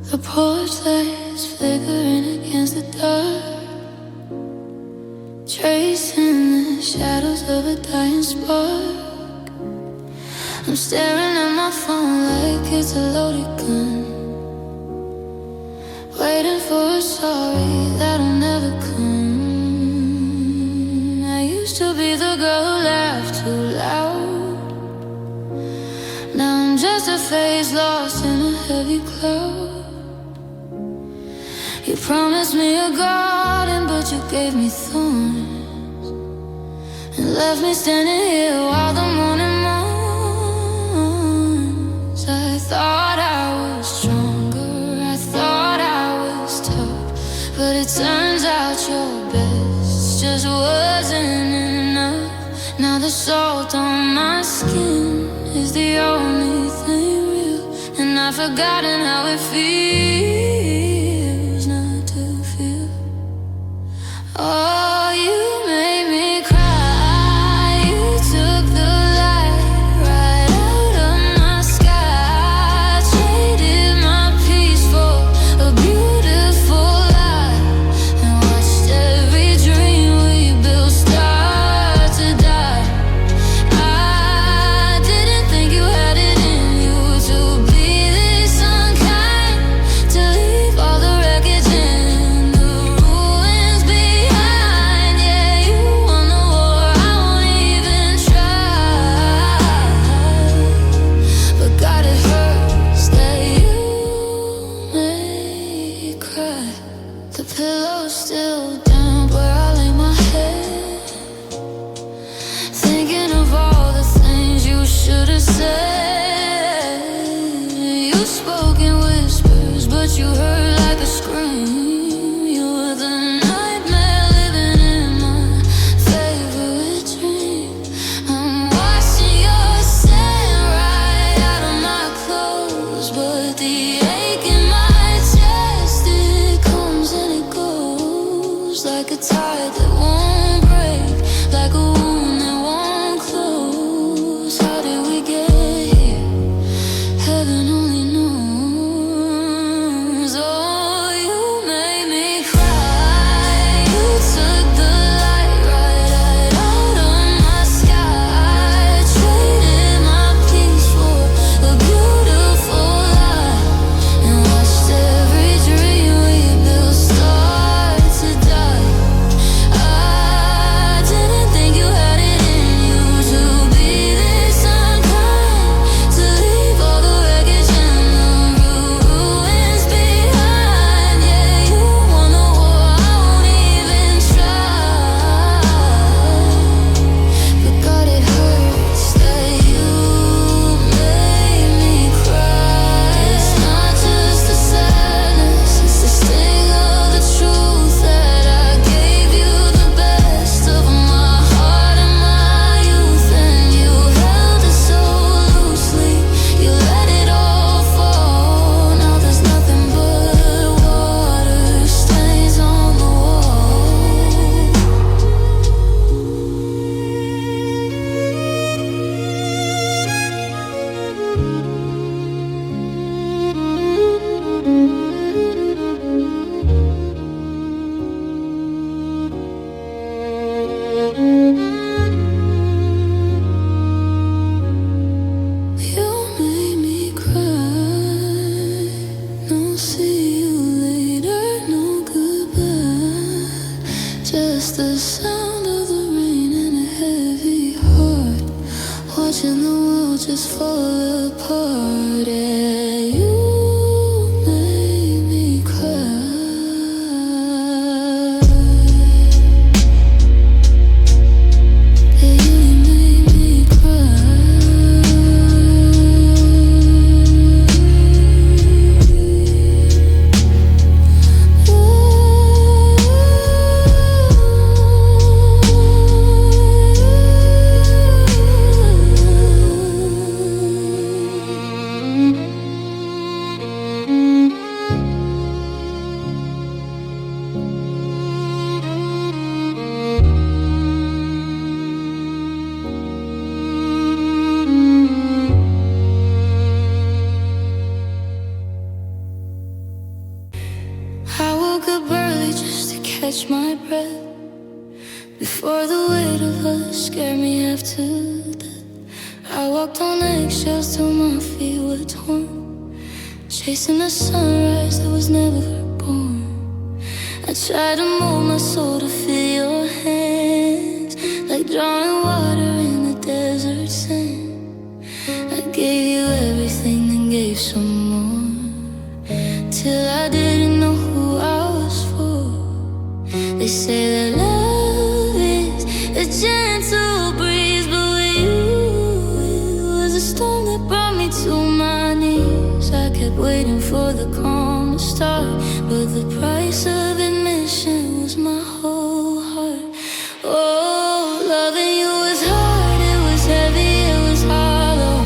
The porch lights flickering against the dark, tracing the shadows of a dying spark. I'm staring at my phone like it's a loaded gun, waiting for a sorry that'll never come. I used to be the girl who laughed too loud. Now I'm just a face lost in a heavy cloud. You promised me a garden, but you gave me thorns, and left me standing here while the morning moons. I thought I was stronger, I thought I was tough, but it turns out your best just wasn't enough. Now the salt on my skin is the only thing real, and I've forgotten how it feels not to feel. Oh, you made me cry. You took the light right out of my sky, traded my peace for a beautiful lie, and watched every dream we built start to die. I didn't think you had it in you to be this unkind, to leave all the wreckage and the ruins behind. Yeah, you won the war, I won't even try. But God, it hurts that you made me cry. The pillow's still down where I lay my head, thinking of all the things you should have said. You spoke in whispers, but you heard like a scream. You were the nightmare living in my favorite dream. I'm watching your sand right out of my clothes, but the ache in my chest, it comes and it goes, like a tide that won't break, like a wound that won't close. How did we get here? Heaven only knows. Oh, you made me cry. You took the light right out of my sky, traded my peace for a beautiful lie, and watched every dream we built start to die. I didn't think you had it in you to be this unkind, to leave all the wreckage and the ruins behind. Yeah, you won the war, I won't even try. But God, it hurts that you made me cry. It's not just the sadness, it's the sting of the truth that I gave you the best of my heart and my youth, and you held it so loosely. You let it all fall. Now there's nothing but water stains on the wall. You made me cry. No see you later, no goodbye. Just the sound of the rain and a heavy heart, watching the world just fall apart. Yeah, you made me cry. Yeah, you made me cry. catch my breath before the weight of us scared me half to death. I walked on eggshells till my feet were torn, chasing a sunrise that was never born. I tried to mold my soul to feel your hands, like drawing water in the desert sand. I gave you everything, then gave some more, till I didn't know who I was for. They say that love is a gentle breeze, but with you it was a storm that brought me to my knees. I kept waiting for the calm to start, but the price of admission was my whole heart. Oh, loving you was hard, it was heavy, it was hollow,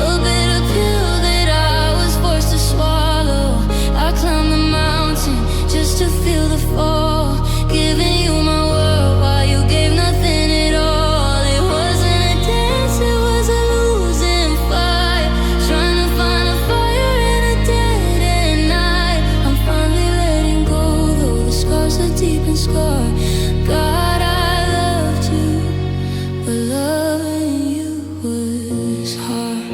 a bitter pill that I was forced to swallow. I climbed the mountain just to feel the fall, giving you my world while you gave nothing at all. It wasn't a dance, it was a losing fight, trying to find a fire in a dead-end night. I'm finally letting go, though the scars are deep and scarred. God, I loved you, but loving you was hard.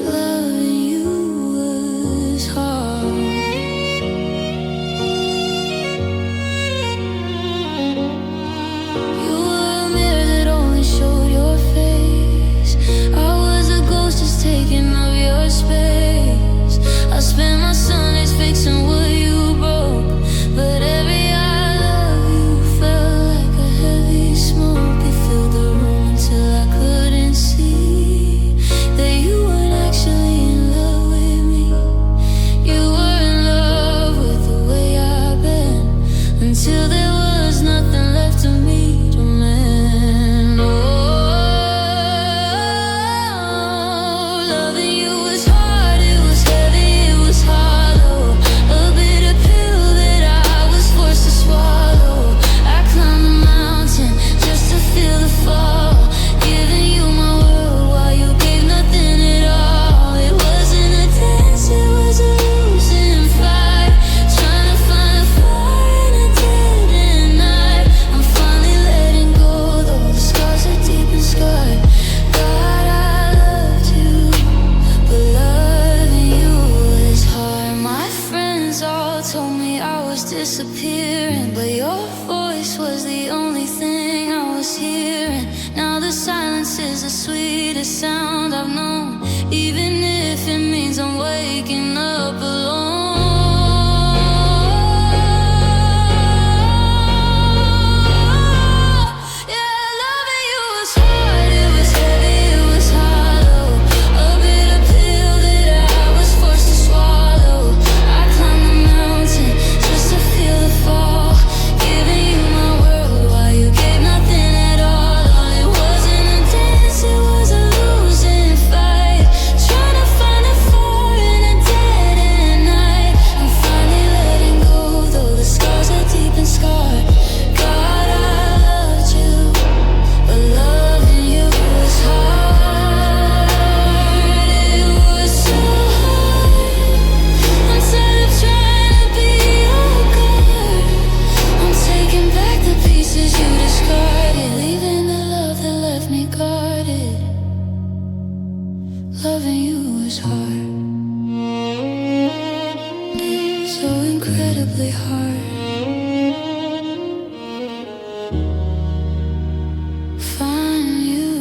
Loving you was hard. You were a mirror that only showed your face. I was a ghost just taking up your space. I spent my Sundays fixing what you broke, but every I love you felt like a heavy smoke. It filled the room until I couldn't see that you weren't actually in love with me. You were in love with the way I've been, until there was nothing left of me to mend. Oh, loving you was hard, it was heavy, it was hollow, a bitter pill that I was forced to swallow. I climbed the mountain just to feel the fall, giving you my world while you gave nothing at all. It wasn't a dance, it was a losing fight, trying to find a fire in a dead-end night. I'm finally letting go, though the scars are deep and scarred. God, I loved you, but loving you was hard. My friends all told me I was disappearing, but your voice was the only thing I was hearing. Now the silence is the sweetest sound I've known, even if it means I'm waking up alone. Yeah, loving you was hard, it was heavy, it was hollow, a bitter pill that I was forced to swallow. I climbed the mountain just to feel the fall, giving you my world while you gave nothing at all. It wasn't a dance, it was a losing fight, trying to find a fire in a dead-end night. I'm finally letting go, though the scars are deep and scarred. God, I loved you, but loving you was hard. It was so hard. I'm tired of trying to be your guard. I'm taking back the pieces you discarded, leaving the love that left me guarded. Loving you was hard, so incredibly hard. Finding you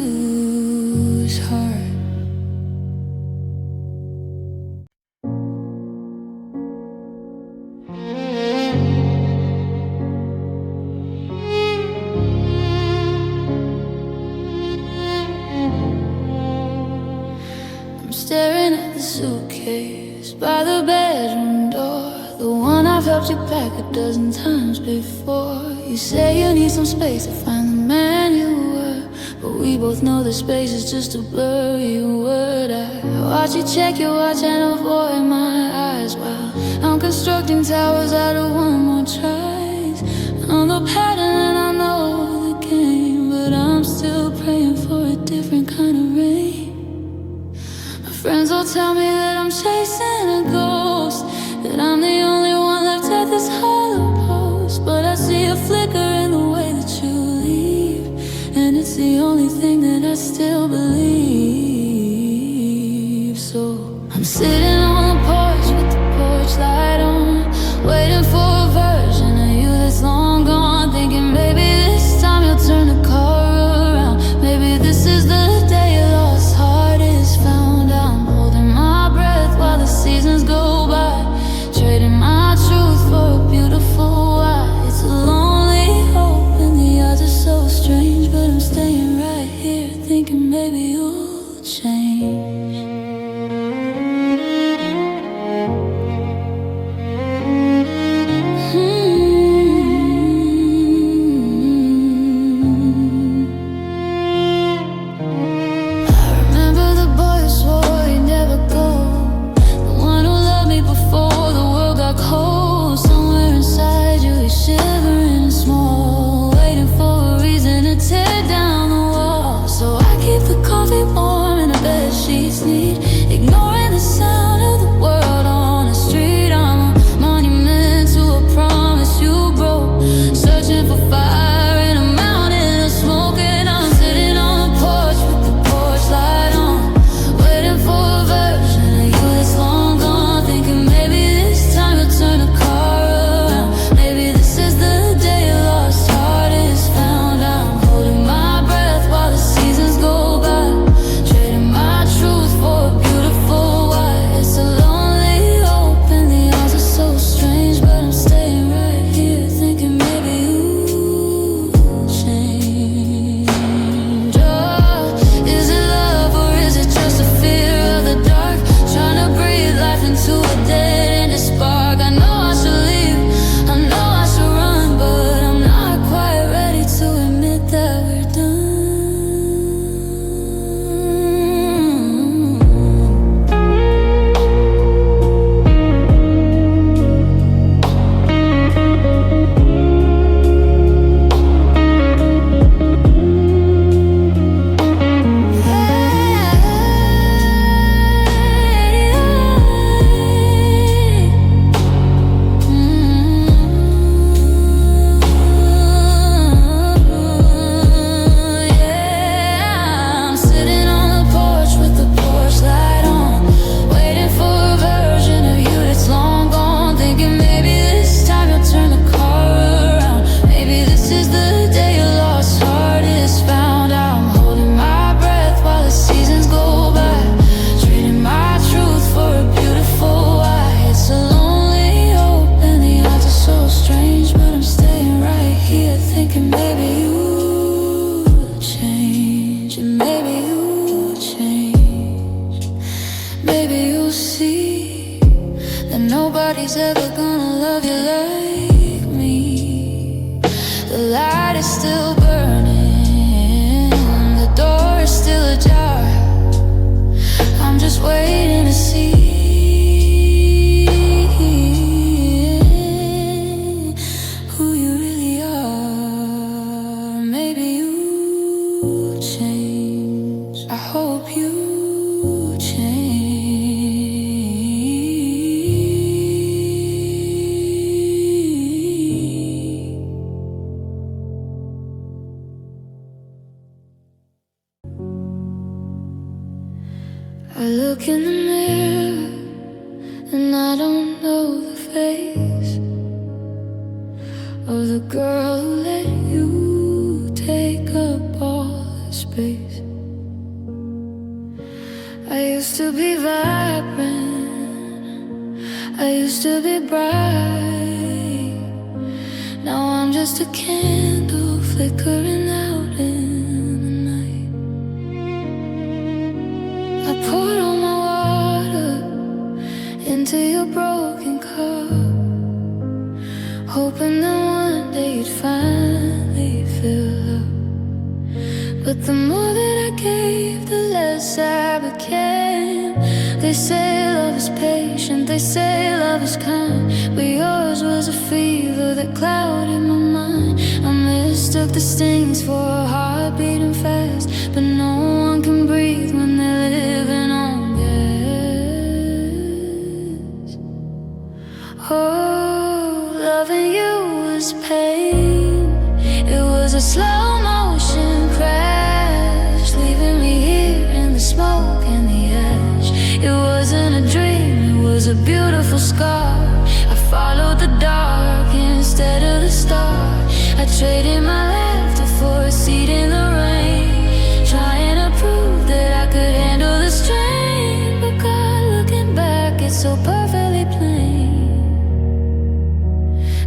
was hard. I'm staring at the suitcase by the bedroom door, the one I've helped you pack a dozen times before. You say you need some space to find the man you were, but we both know that space is just a blurry word. I watch you check your watch and avoid my eyes while I'm constructing towers out of one more tries. I know the pattern and I know the game, but I'm still praying for a different kind of rain. My friends all tell me that I'm chasing a ghost, that I'm the only one left at this hollow post. But I see a flicker in the way that you leave, and it's the only thing that I still believe. So I'm sitting on the porch with the porch light on, waiting for a version of you that's long gone, thinking maybe this time you'll turn the car around. Maybe this is the day your lost heart is found. I'm holding my breath while the seasons go by, trading my truth for a beautiful why. It's a lonely hope and the odds are so strange, but I'm staying right here thinking maybe you'll change. Ignoring the sound of the world on the street, I'm a monument to a promise you broke. Searching for fire in a mountain of smoke, and I'm sitting on the porch with the porch light on, waiting for a version of you that's long gone, thinking maybe this time you'll turn the car around. Maybe this is the day your lost heart is found. I'm holding my breath while the seasons go by, trading my truth for a beautiful why. It's a lonely hope and the odds are so strange, but I'm staying right here thinking maybe you'll change. Oh, is it love or is it just a fear of the dark, trying to breathe life into a dead-ended spark? I know I should leave, I know I should run, but I'm not quite ready to admit that we're done. I'm sitting on the porch with the porch light on, waiting for a version of you that's long gone, thinking maybe this time you'll turn the car around. Maybe this is the day your lost heart is found. I'm holding my breath while the seasons go by, trading my truth for a beautiful why. It's a lonely hope and the odds are so strange, but I'm staying right here thinking maybe you'll change, and maybe you'll change. Maybe you'll see that nobody's ever gonna love you like me. The light is still burning, the door is still ajar. I'm just waiting to see who you really are. Maybe you change. I hope you change. I look in the mirror and I don't know the face of the girl who let you take up all the space. I used to be vibrant, I used to be bright. Now I'm just a candle flickering out in the night. I poured all my water into your broken cup, hoping that one day you'd finally fill up. But the more that I gave, the less I became. They say love is patient, they say love is kind, but yours was a fever that clouded my mind. I mistook the stings for a heart beating fast, but no one can breathe when they're living on gas. was a beautiful scar. I followed the dark instead of the start. I traded my laughter for a seat in the rain, trying to prove that I could handle the strain. But God, looking back, it's so perfectly plain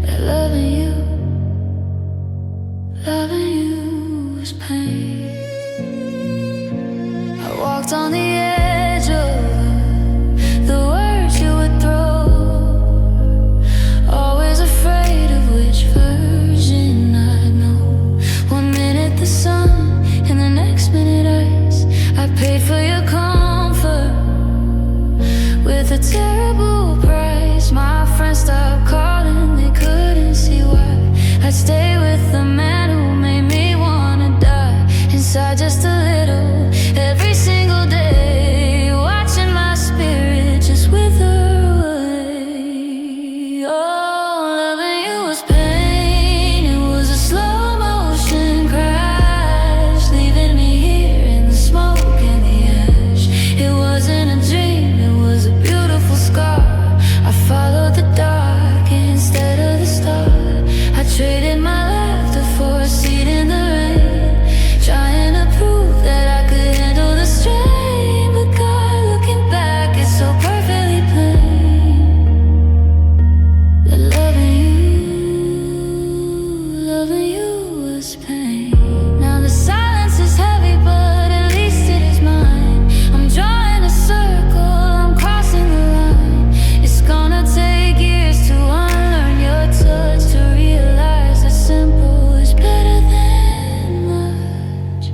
that loving you was pain. I walked on the edge of the words you would throw, always afraid of which version I'd know. One minute the sun, and the next minute ice. I paid for your comfort with a terrible price. My friends stopped calling, they couldn't see why I'd stay with the man who made me wanna die inside just a little. Every single day, watching my spirit just wither away. Oh, loving you was pain. It was a slow motion crash, leaving me here in the smoke and the ash. It wasn't a dream, it was a beautiful scar. I followed the dark instead of the start. I traded my laughter for a seat in the rain, trying to prove that I could handle the strain. But God, looking back, it's so perfectly plain that loving you was pain. Now the silence is heavy, but at least it is mine. I'm drawing a circle, I'm crossing the line. It's gonna take years to unlearn your touch, to realize that simple is better than much.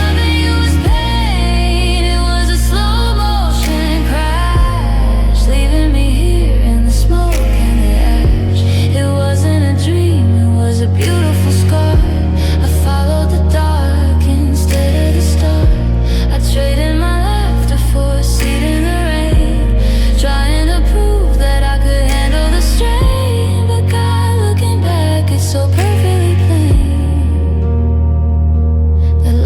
Loving you was pain. It was a slow motion crash, leaving me here in the smoke and the ash. It wasn't a dream, it was a beautiful scar. I followed the dark instead of the start. I traded my laughter for a seat in the rain, trying to prove that I could handle the strain. But God, looking back, it's so perfectly plain that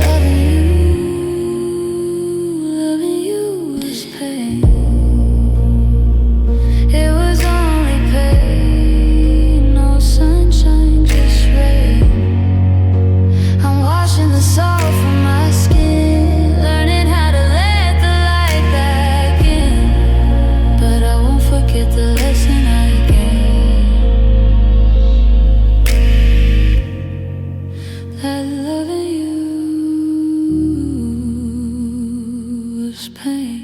loving you was pain. It was only pain, no sunshine, just rain. I'm washing the salt from my skin, learning how to let the light back in. But I won't forget the lesson I gained, that loving you was pain.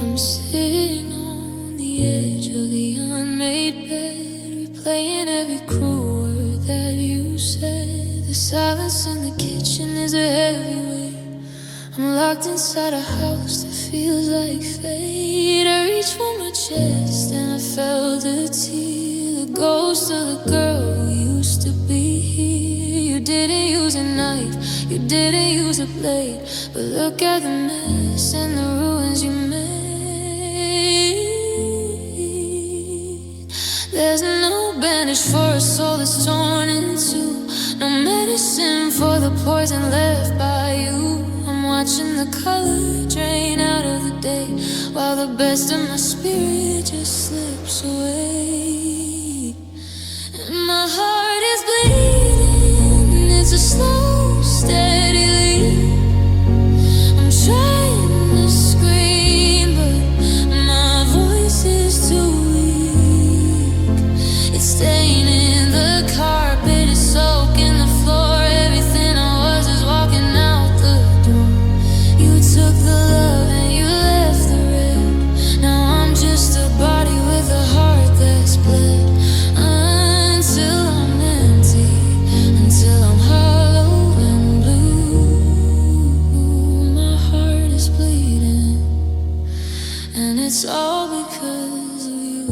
I'm sitting on the edge of the unmade bed, replaying every cruel word that you said. The silence in the kitchen is a heavy weight. I'm locked inside a house that feels like fate. I reached for my chest and I felt the tear, the ghost of the girl who used to be here. You didn't use a knife, you didn't use a blade, but look at the mess and the ruins you made. There's no bandage for a soul that's torn in two, no medicine for the poison left by you. I'm watching the color drain out of the day, while the best of my spirit just slips away. And my heart is bleeding, it's a slow, steady leak. I'm trying to scream, but my voice is too weak. It's staining the carpet, it's soaking the floor. Everything I was is walking out the door. You took the love and you left the red. Now I'm just a body with a heart that's bled. Until I'm empty, until I'm hollow and blue. My heart is it's all because of you.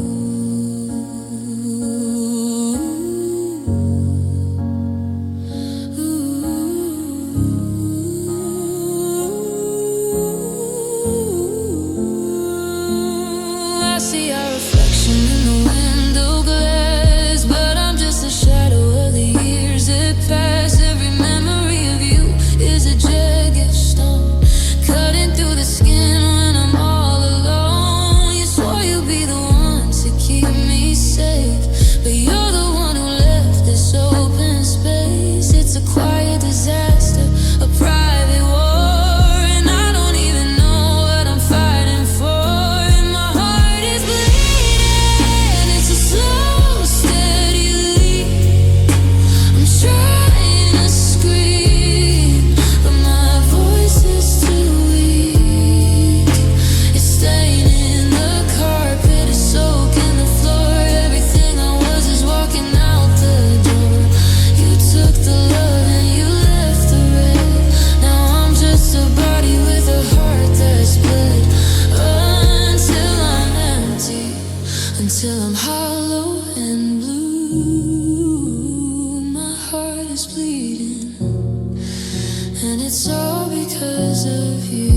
I see our reflection in the window glass, but I'm just a shadow of the years that pass. Every memory of you is a jagged stone, cutting through the skin when I'm all alone. You swore you'd be the one to keep me safe, but you're the one who left this open space. It's a quiet disaster, a private war, and I don't even know what I'm fighting for. And my heart is bleeding. It's a slow, steady leak. I'm trying to scream, but my voice is too weak. It's staining the carpet, it's soaking the floor. Everything I was is walking out the door. You took the love and you left the red. Now I'm just a body with a heart that's bled. Until I'm empty, until I'm hollow and blue. My heart is bleeding, and it's all because of you.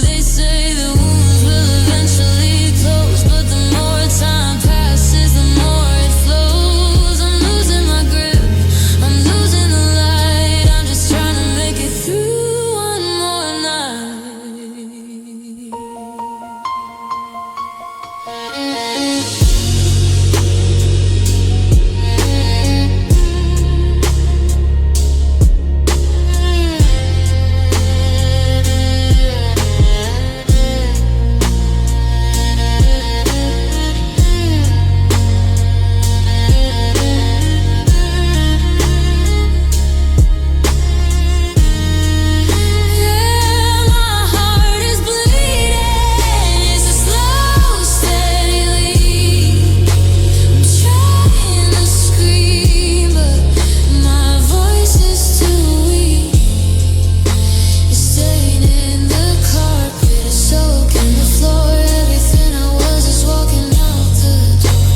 They say the wounds will eventually close, but the more time passes, the more it flows. I'm losing my grip, I'm losing the light. I'm just trying to make it through one more night. Yeah, my heart is bleeding. It's a slow, steady leak. I'm trying to scream, but my voice is too weak. It's staining the carpet, it's soaking the floor. Everything I was is walking out the door.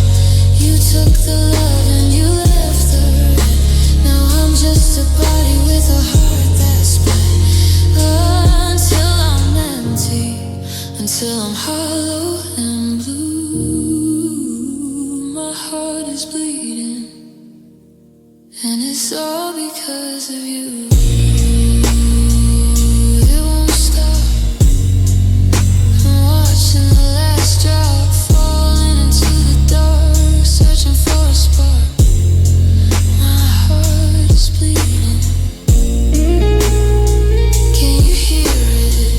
You took the love and you left the red. Now I'm just a body with a heart that's bled. Until I'm empty, until I'm hollow and blue. My heart is bleeding, and it's all because of you. It won't stop. I'm watching the last drop falling into the dark, searching for a spark. My heart is bleeding. Can you hear it?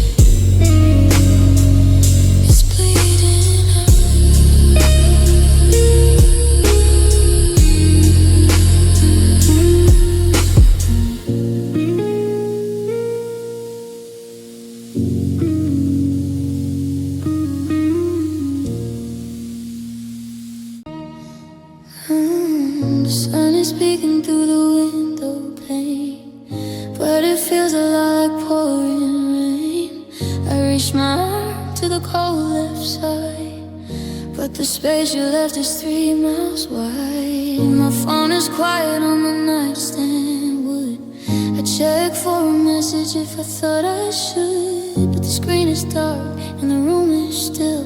It's bleeding out. The sun is peeking through the window pane, but it feels a lot like pouring rain. I reach my arm to the cold left side, but the space you left is 3 miles wide. My phone is quiet on the nightstand wood. I check for a message if I thought I should, but the screen is dark and the room is still,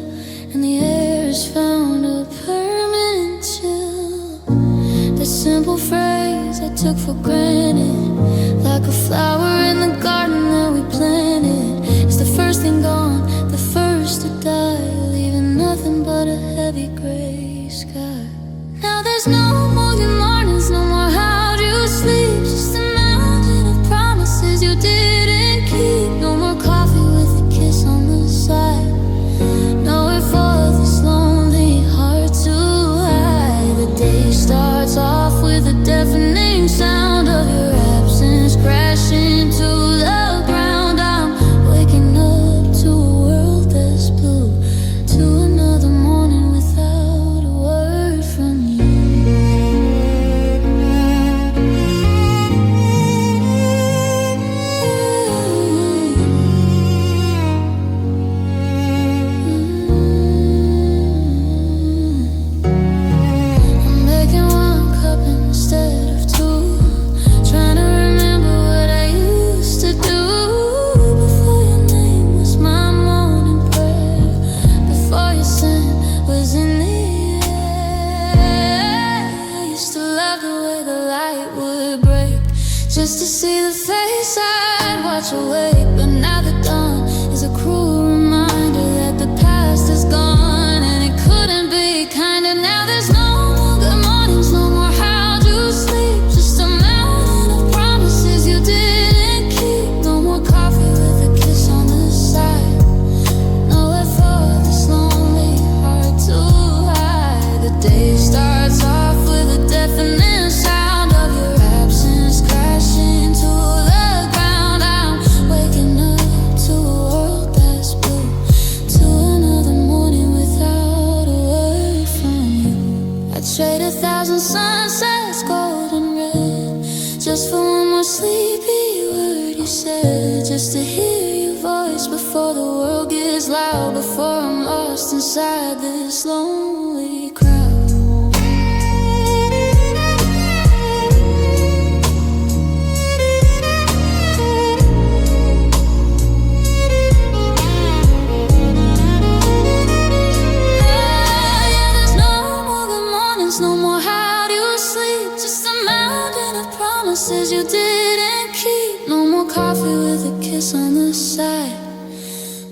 and the air has found a permanent chill. That simple phrase I took for granted, like a flower in the garden that we planted. It's the first thing gone, the first to die, leaving nothing but a heavy gray sky. Now there's no more good mornings, no more how'd you sleep, just a mountain of promises you didn't keep. No more coffee with a kiss on the side, nowhere for this lonely heart to hide. The day starts off with a deafening sound of your absence crashing to the Just to see the face I'd watch away. But now the dawn is a cruel reminder that the past is gone, and it couldn't be kinder. Now there's no more good mornings, no more how'd you sleep. Just a mountain of promises you didn't keep. No more coffee with a kiss on the side. Nowhere for this lonely heart to hide. The day starts off with a deafening sound of your absence crashing to the ground. I'm waking up to a world that's blue, to another morning without a word from you. I'd trade 1,000 sunsets, gold and red, just for one more sleepy word you said. Just to hear your voice before the world gets loud, before I'm lost inside this lonely crowd. No more how'd you sleep. Just a mountain of promises you didn't keep. No more coffee with a kiss on the side.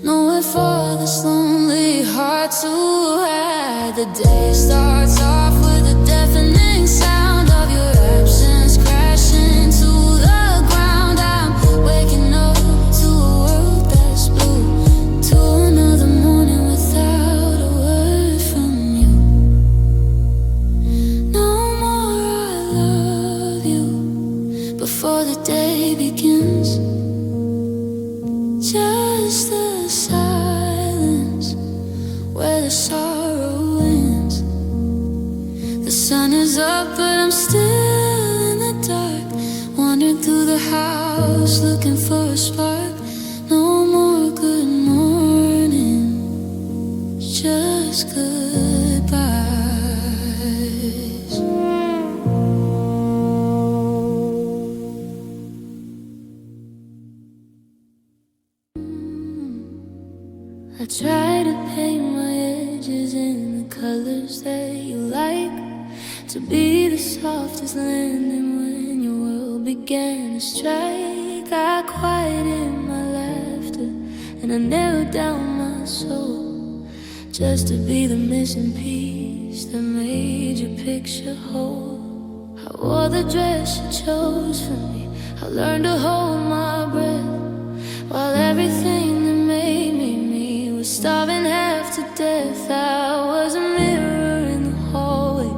Nowhere for this lonely heart to hide. The day starts off with a deafening sound of your absence crashing to the ground. I'm waking up to a world that's blue, to another morning without a word from you. Before the day begins, just the silence where the sorrow ends. The sun is up, but I'm still in the dark, wandering through the house looking for a spark. No more good morning, just goodbyes. I try to paint my edges in the colors that you like, to be the softest landing when your world began to strike. I quieted my laughter and I narrowed down my soul, just to be the missing piece that made your picture whole. I wore the dress you chose for me, I learned to hold my breath, while everything that made me was starving half to death. I was a mirror in the hallway,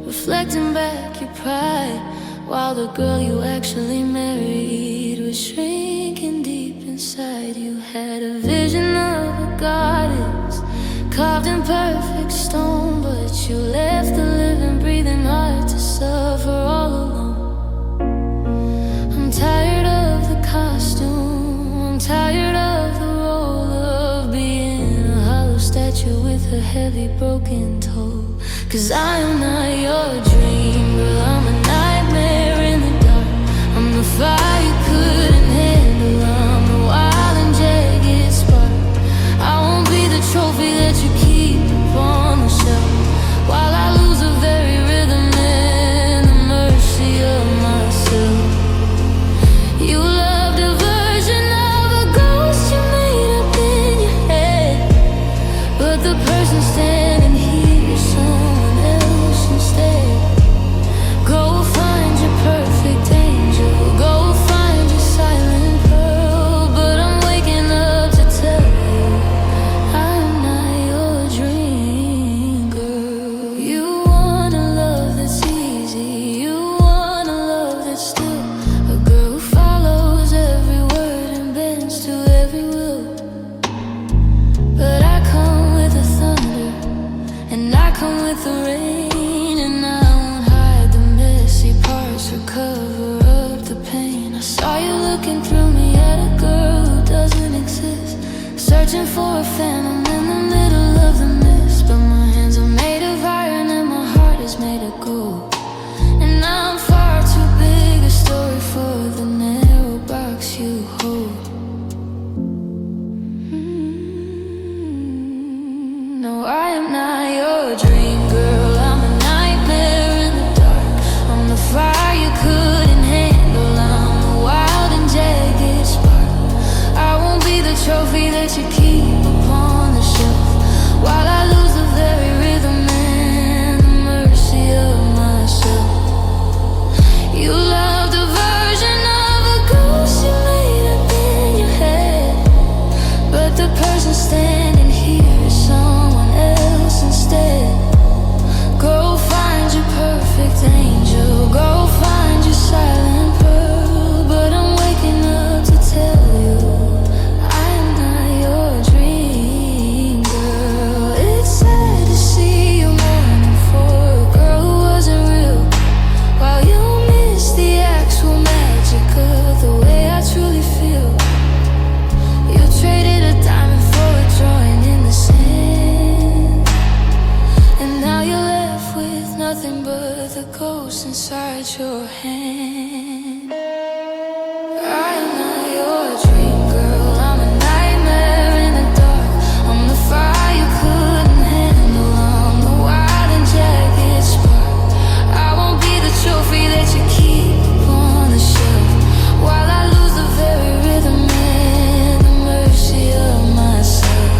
reflecting back your pride, while the girl you actually married was shrinking deep inside. You had a vision of a goddess carved in perfect stone, but you left the living, breathing heart to suffer all alone. I'm tired of the costume, I'm tired of the role of being a hollow statue with a heavy broken toe. 'Cause I am not your dream girl, I'm a nightmare in the dark. I'm the fire you couldn't handle, I'm the wild and jagged spark. I won't be the trophy that you keep upon the shelf, while I lose the very rhythm and the mercy of myself. You loved a version of a ghost you made up in your head, but the person standing here is someone else instead. Go find your perfect angel, go find your silent pearl, but I'm waking up to tell you I'm not your dream girl. You want a love that's easy, you want a love that's still a girl who follows every word and bends to every will. But I come with the thunder, and I come with the rain, and I won't hide the messy parts or cover up the pain. I saw you looking through me at a girl who doesn't exist, searching for a phantom in the middle of the mist. But my hands are made of iron and my heart is made of gold, and I'm far too big a story for the narrow box you hold. No, I am not your dream girl, I'm a nightmare in the dark. I'm the fire you couldn't handle, I'm that you keep upon the shelf, while I lose the very rhythm and the mercy of myself. You loved a version of a ghost you made up in your head, but the person standing here is someone else instead. Go find your perfect angel, go find your silent pearl, but I'm waking up to tell you I am not your dream girl. It's sad to see you mourning for a girl who wasn't real, while you miss the actual magic of the way I truly feel. You traded a diamond for a drawing in the sand, and now you're left with nothing but the ghost inside your hand. I am not your dream girl, I'm a nightmare in the dark. I'm the fire you couldn't handle, I'm the wild and jagged spark. I won't be the trophy that you keep on the shelf, while I lose the very rhythm and the mercy of myself.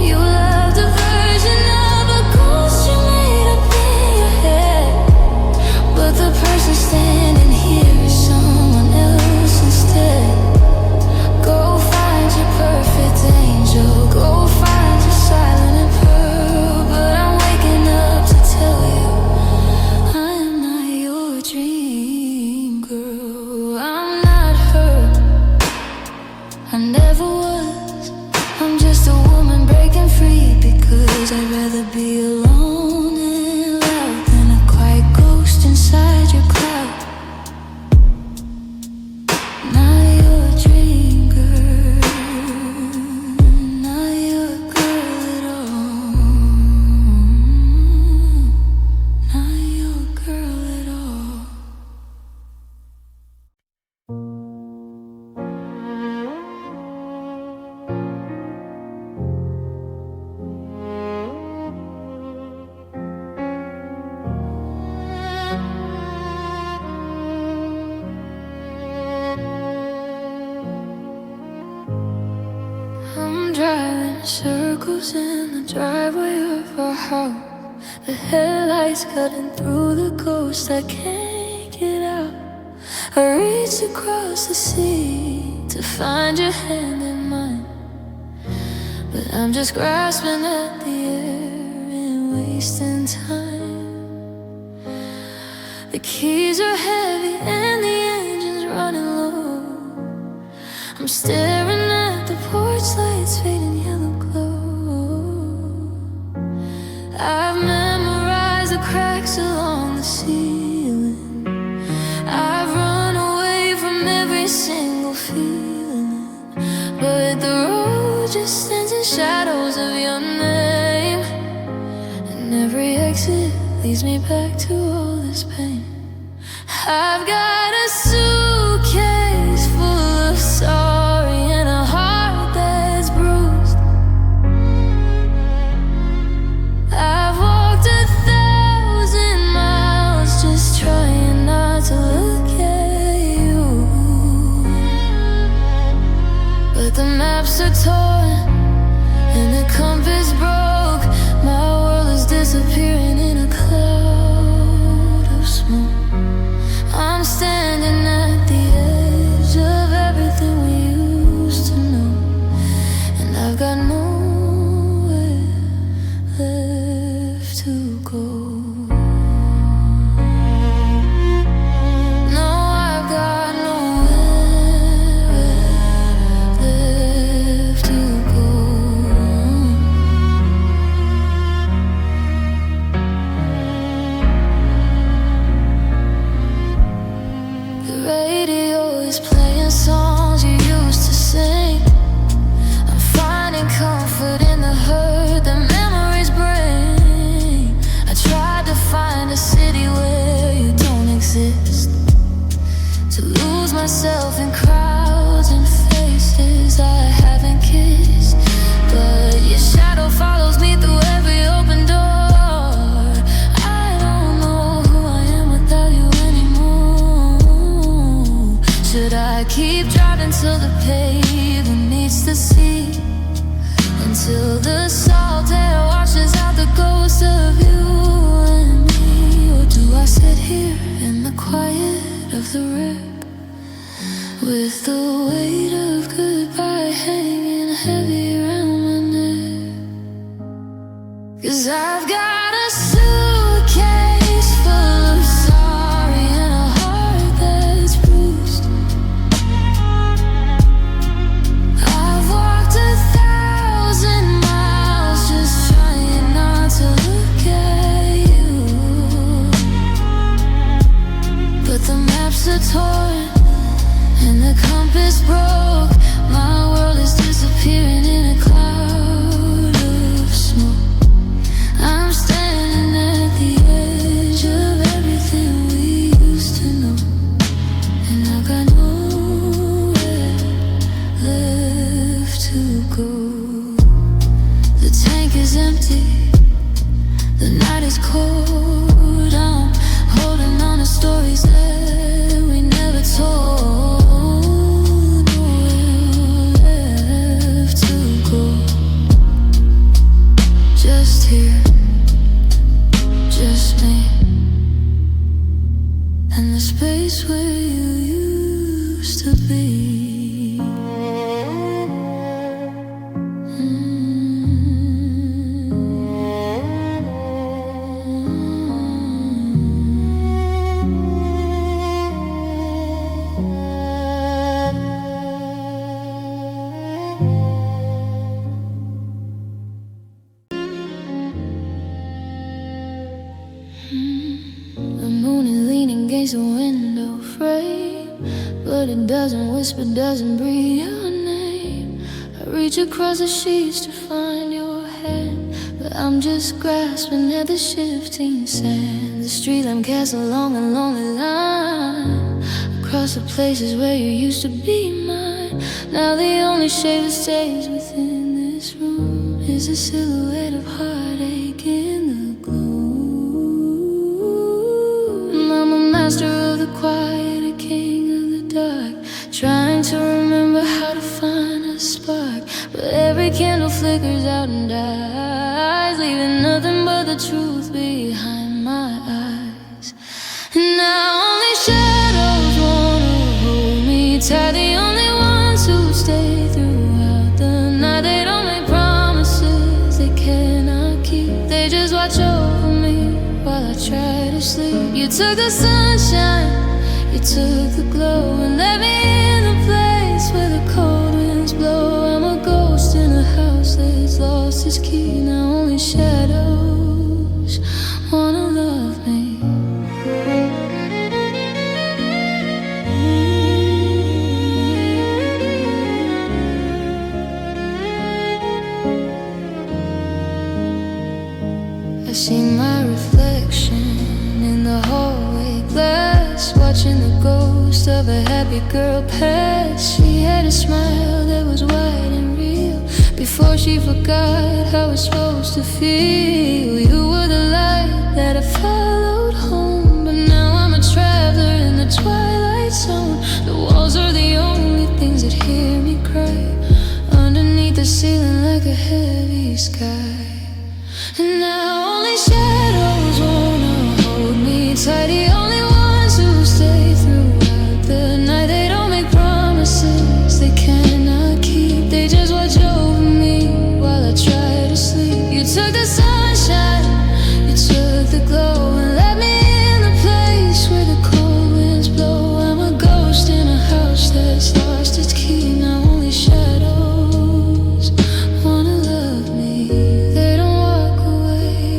You loved a version of a ghost you made up in your head, but the person standing here is someone else instead. Go find your perfect angel, go find your silent pearl, but I'm waking up to tell you I am not your dream girl. I'm not her, I never was. I'm just a woman breaking free, because I'd rather be alone and loud than a quiet ghost inside your cloud. Not your dream girl, not your girl at all, not your girl at all. I'm driving circles in the driveway of our house. The headlights cutting through the ghost, I can't get out. I reached across the sea to find your hand in mine, but I'm just grasping at the air and wasting time. The keys are heavy and the engine's running low. I'm staring at the porch lights fading yellow glow. I've memorized the cracks along the ceiling. I've run away from every single feeling, but the road just stands in shadows of your name, and every exit leads me back to all this pain. I've got a suitcase full of sorry and a heart that's bruised. I've walked 1,000 miles just trying not to look at you, but the maps are torn and the compass broke. My world is disappearing in a cloud of smoke. I'm standing at the edge of everything we used to know, and I've got nowhere left to go. No, I've got nowhere left to go. sea, until the salt air washes out the ghost of you and me. Or do I sit here in the quiet of the wreck, with the weight of goodbye hanging heavy around my neck? 'Cause I've got a suitcase full of sorry and a heart that's bruised. I've walked 1,000 miles just trying not to look at you, but the maps are torn and the compass broke. My world is disappearing in a cloud of smoke. I'm standing at the edge of everything we used to know, and I've got nowhere left to go. The tank is empty, the night is cold. I'm holding on to stories that we never told. Nowhere left to go. Just here, just me, and the space where you used to be. The moon is leaning against the window frame, but it doesn't whisper, doesn't breathe your name. I reach across the sheets to find your hand, but I'm just grasping at the shifting sand. The street lamp casts along a lonely line across the places where you used to be mine. Now the only shade that stays within this room is a silhouette of heartache in the I'm a master of the quiet, a king of the dark, trying to remember how to find a spark. But every candle flickers out and dies, leaving nothing but the truth behind my eyes. And now only shadows wanna hold me tight, the only ones who stay throughout the night. They don't make promises they cannot keep, they just watch over me while I try to sleep. You took the sunshine, you took the glow, and let me in the place where the cold winds blow. I'm a ghost in a house that's lost its key. Now only shadows wanna love me. I see my reflection in the hallway glass, watching the ghost of a happy girl pass. She had a smile that was wide and real, before she forgot how it's supposed to feel. You were the light that I followed home, but now I'm a traveler in the twilight zone. The walls are the only things that hear me cry, underneath the ceiling like a heavy sky. And now only shadows wanna hold me tight, the only ones who stay throughout the night. They don't make promises they cannot keep, they just watch over me while I try to sleep. You took the sunshine, you took the glow, and let me in the place where the cold winds blow. I'm a ghost in a house that's lost its key. Now only shadows wanna love me. They don't walk away,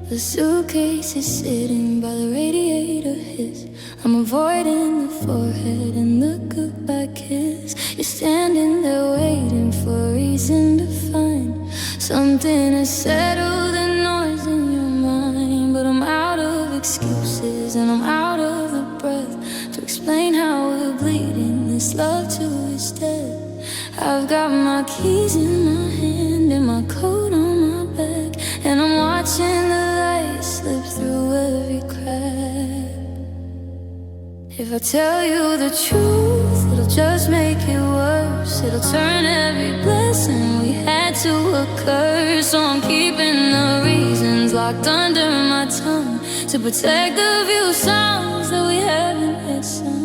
The suitcase is sitting by the radiator hiss. I'm avoiding the forehead and the goodbye kiss. You're standing there waiting for a reason to find something to settle the noise in your mind. But I'm out of excuses and I'm out of the breath to explain how we're bleeding this love to its death. I've got my keys in my hand and my coat on my back, and I'm watching the light slip through every crack. If I tell you the truth, it'll just make it worse. It'll turn every blessing we had to a curse. So I'm keeping the reasons locked under my tongue to protect the few songs that we haven't yet sung.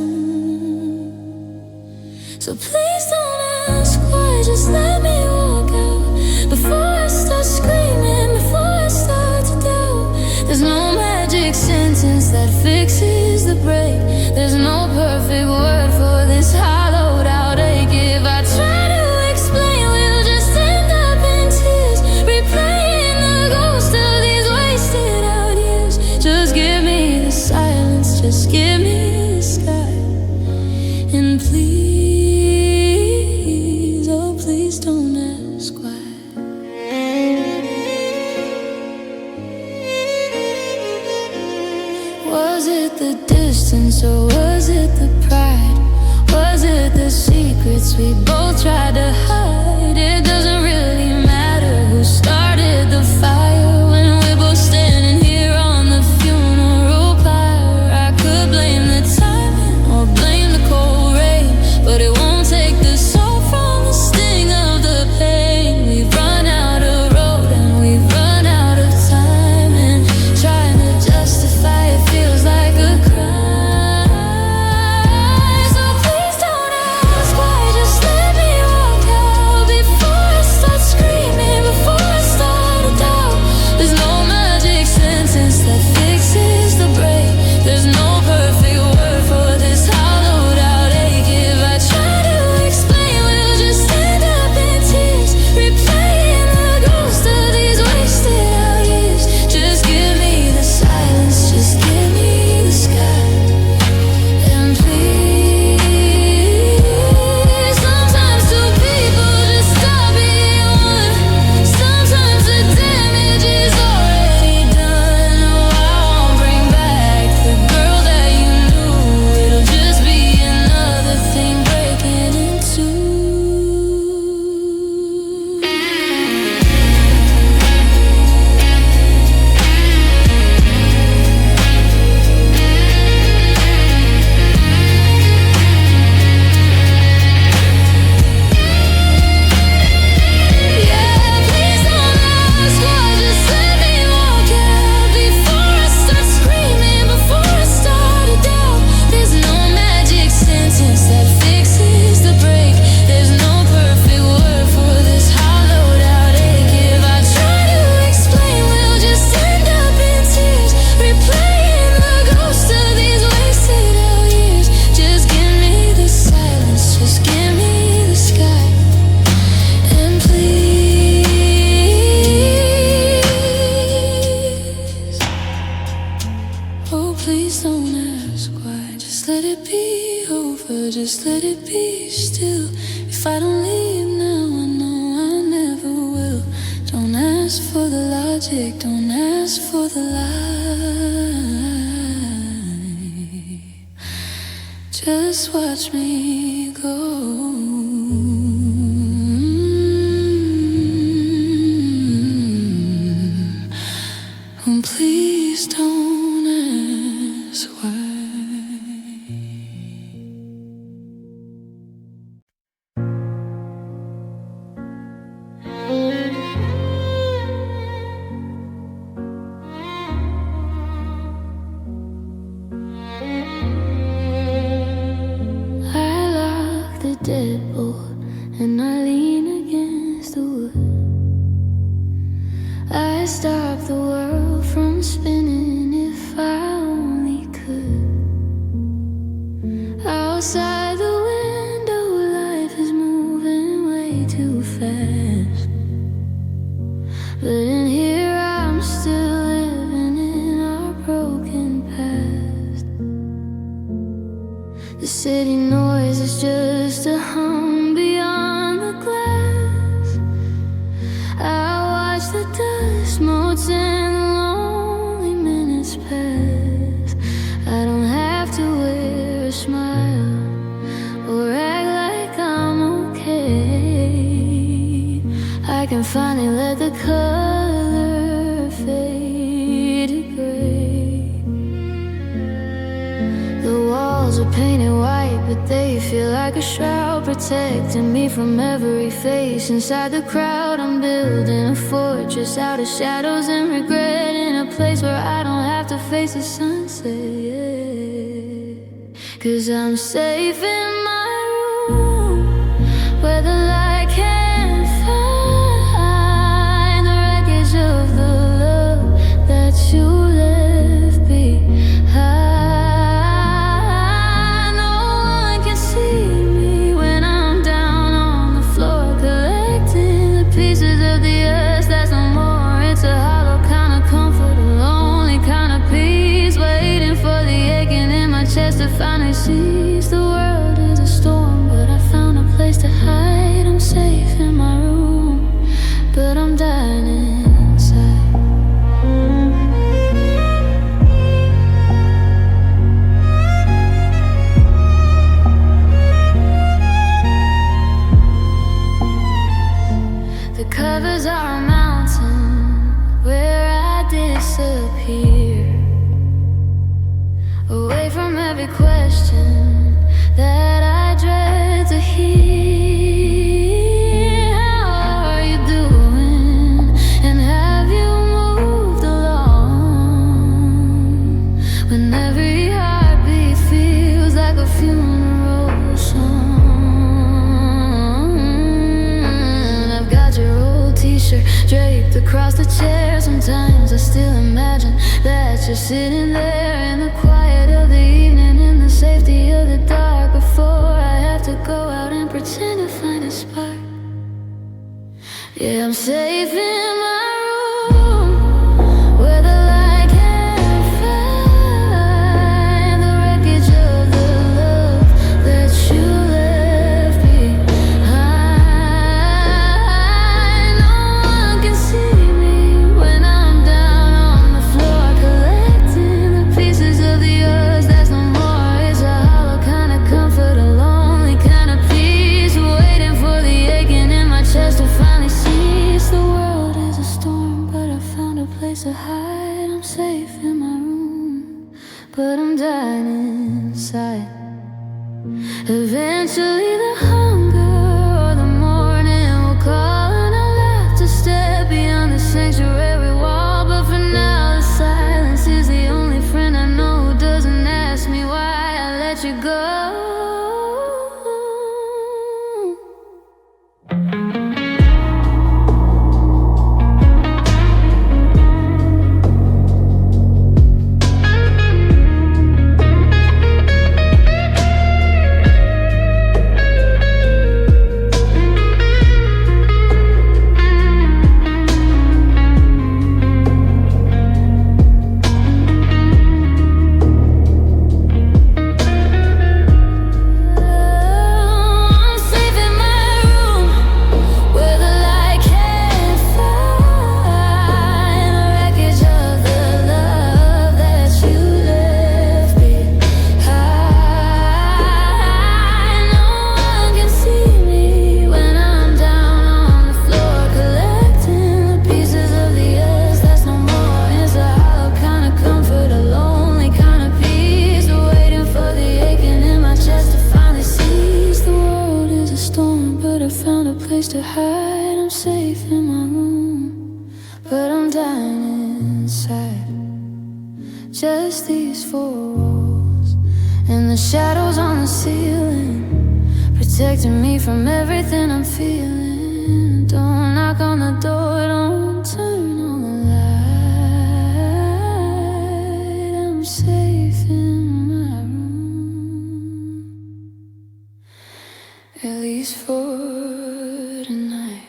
So please don't ask why, just let me walk out before I start screaming, before I start to doubt. There's no magic sentence that fixes the break. There's no perfect word for this hollowed out ache. If I try to explain, we'll just end up in tears, replaying the ghost of these wasted out years. Just give me the silence, just give me the sky, and please, oh please don't ask why. Was it the distance or was it the pride? Was it the secrets we both tried to hide? It doesn't really matter who started the fire when we're both standing here on the funeral pyre. I could blame the timing or blame the cold rain, but it won't take the soul from the sting of the pain. We've run out of road and we've run out of time, and trying to justify it feels like a crime. So please don't ask why, just let me walk out before I start screaming, before I start to doubt. There's no magic sentence that fixes the break. There's no perfect word for this hollowed out ache. If I try to explain, we'll just end up in tears, replaying the ghost of these wasted out years. Just give me the silence, just give me the sky, and please, sometimes two people just stop being one. Sometimes the damage is already done. Oh, I won't bring back the girl that you knew. It'll just be another thing breaking in two. Yeah, please don't ask why, just let me walk out before I start screaming, before I start to doubt. There's no magic sentence that fixes the break. There's no perfect word for this hollowed out ache. If I try to explain, we'll just end up in tears, replaying the ghost of these wasted out years. Just give me the silence, just give me the sky, and please, oh please don't ask why. Just let it be over, just let it be still. If I don't leave now, I know I never will. Don't ask for the logic, don't ask for the lie. Just watch me go. Please don't ask why. I lock the deadbolt and I lean against the wood. I stop the world from spinning if I only could. Outside the window, life is moving way too fast. But in here I'm still living watch the dust motes and the lonely minutes pass. I don't have to wear a smile or act like I'm okay. I can finally let the color fade to gray. The walls are painted white, but they feel like a shroud, protecting me from every face. Inside the crowd, I'm building a fortress out of shadows and regret, in a place where I don't have to face the sunset, yeah. 'Cause I'm safe in my room, where the light can't find the wreckage of the love that you left behind. No one can see me when I'm down on the floor, collecting the pieces of the earth that's no more. It's a hollow kind of comfort, a lonely kind of peace, waiting for the aching in my chest to finally cease. The world is a storm, but I found a place to hide. I'm safe in my room, but I'm dying inside. The covers are a mountain where I disappear, away from every question that I dread to hear. How are you doing? And have you moved along? When every heartbeat feels like a funeral song. I've got your old t-shirt draped across the chair. Sometimes I still imagine that you're sitting there in the quiet of the evening, in the safety of the dark, before I have to go out and pretend to find a spark. Yeah, I'm safe in my room, where the light can't find the wreckage of the love that you left behind. No one can see me when I'm down on the floor, collecting the pieces of the earth that's no more. It's a hollow kind of comfort, a lonely kind of peace, waiting for the aching in my chest to finally cease. The world is a storm, but I found a place to hide. I'm safe in my room, but I'm dying inside. Eventually the hunger or the morning will call, and I'll have to step beyond the sanctuary wall. But for now, the silence is the only friend I know who doesn't ask me why I let you go. To hide, I'm safe in my room, but I'm dying inside. Just these four walls and the shadows on the ceiling, protecting me from everything I'm feeling. Don't knock on the door, don't turn on the light. I'm safe in my room, at least for tonight.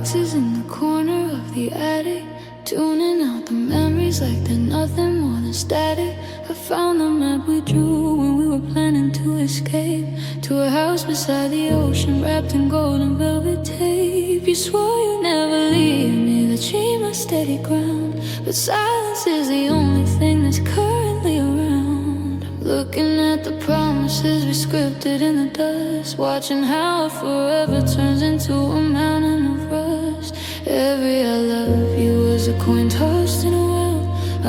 boxes in the corner of the attic, tuning out the memories like they're nothing more than static. I found the map we drew when we were planning to escape to a house beside the ocean, wrapped in golden velvet tape. You swore you'd never leave me, that she my steady ground, but silence is the only thing that's currently around. I'm looking at the promises we scripted in the dust, watching how it forever turns into a mountain of rust. Every I love you was a coin tossed in a well,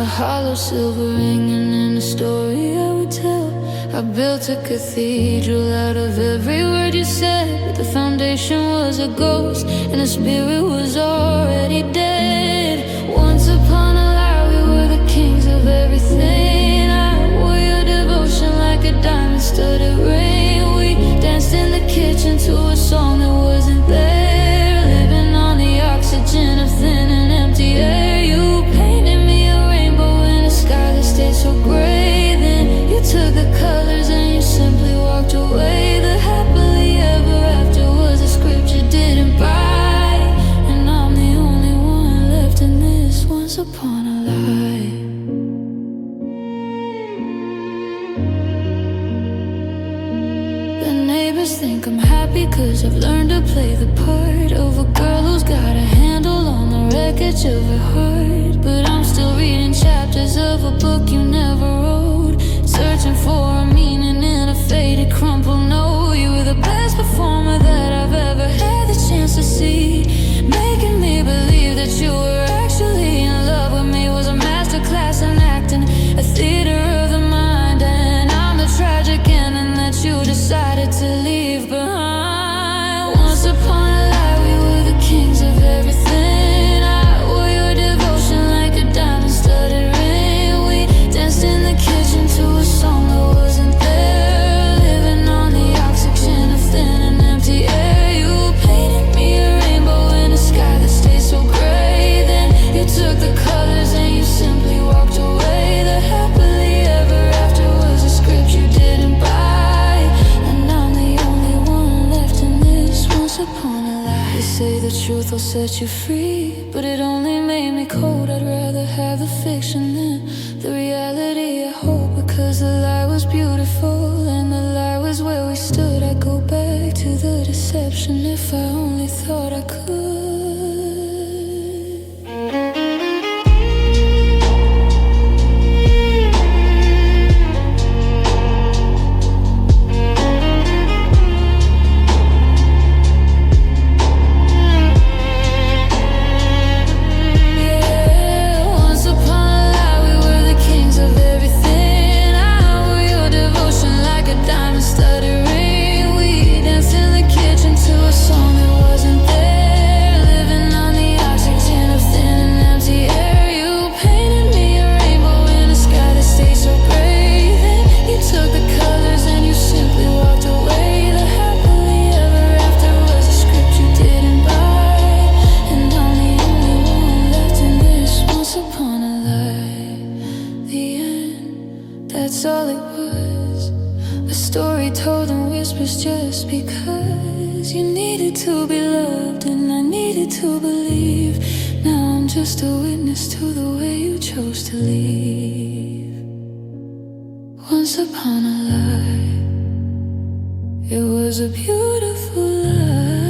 a hollow silver ringing in a story I would tell. I built a cathedral out of every word you said, but the foundation was a ghost and the spirit was already dead. Once upon a lie, we were the kings of everything. I wore your devotion like a diamond-studded ring. We danced in the kitchen to a song that wasn't there, living on the oxygen of thin and empty air. You painted me a rainbow in a sky that stayed so gray. Then you took the colors and you simply walked away. The happily ever after was a script you didn't buy, and I'm the only one left in this once upon a lie. The neighbors think I'm happy 'cause I've learned to play the part of a girl who's got a handle on the wreckage of her heart. But I'm still reading chapters of a book you never wrote, searching for a meaning in a faded, crumpled note. You were the best performer that I've ever had the chance to see, making me believe that you were actually in love with me was a masterclass in acting, a theater of the mind. And I'm the tragic ending that you decided to leave behind. Once upon a lie, we were the kings of everything. I wore your devotion like a diamond-studded ring. We danced in the kitchen to a song that wasn't there, living on the oxygen of thin and empty air. You painted me a rainbow in a sky that stayed so gray. Then you took the colors and you simply walked away. The happily ever after was a script you didn't buy, and I'm the only one left in this once upon a lie. They say the truth will set you free, but it only made me cold. I'd rather have the fiction than the reality, I hope, because the lie was beautiful and the lie was where we stood. I'd go back to the deception if I only thought I could. That's all it was, a story told in whispers just because you needed to be loved and I needed to believe. Now I'm just a witness to the way you chose to leave. Once upon a lie, it was a beautiful lie.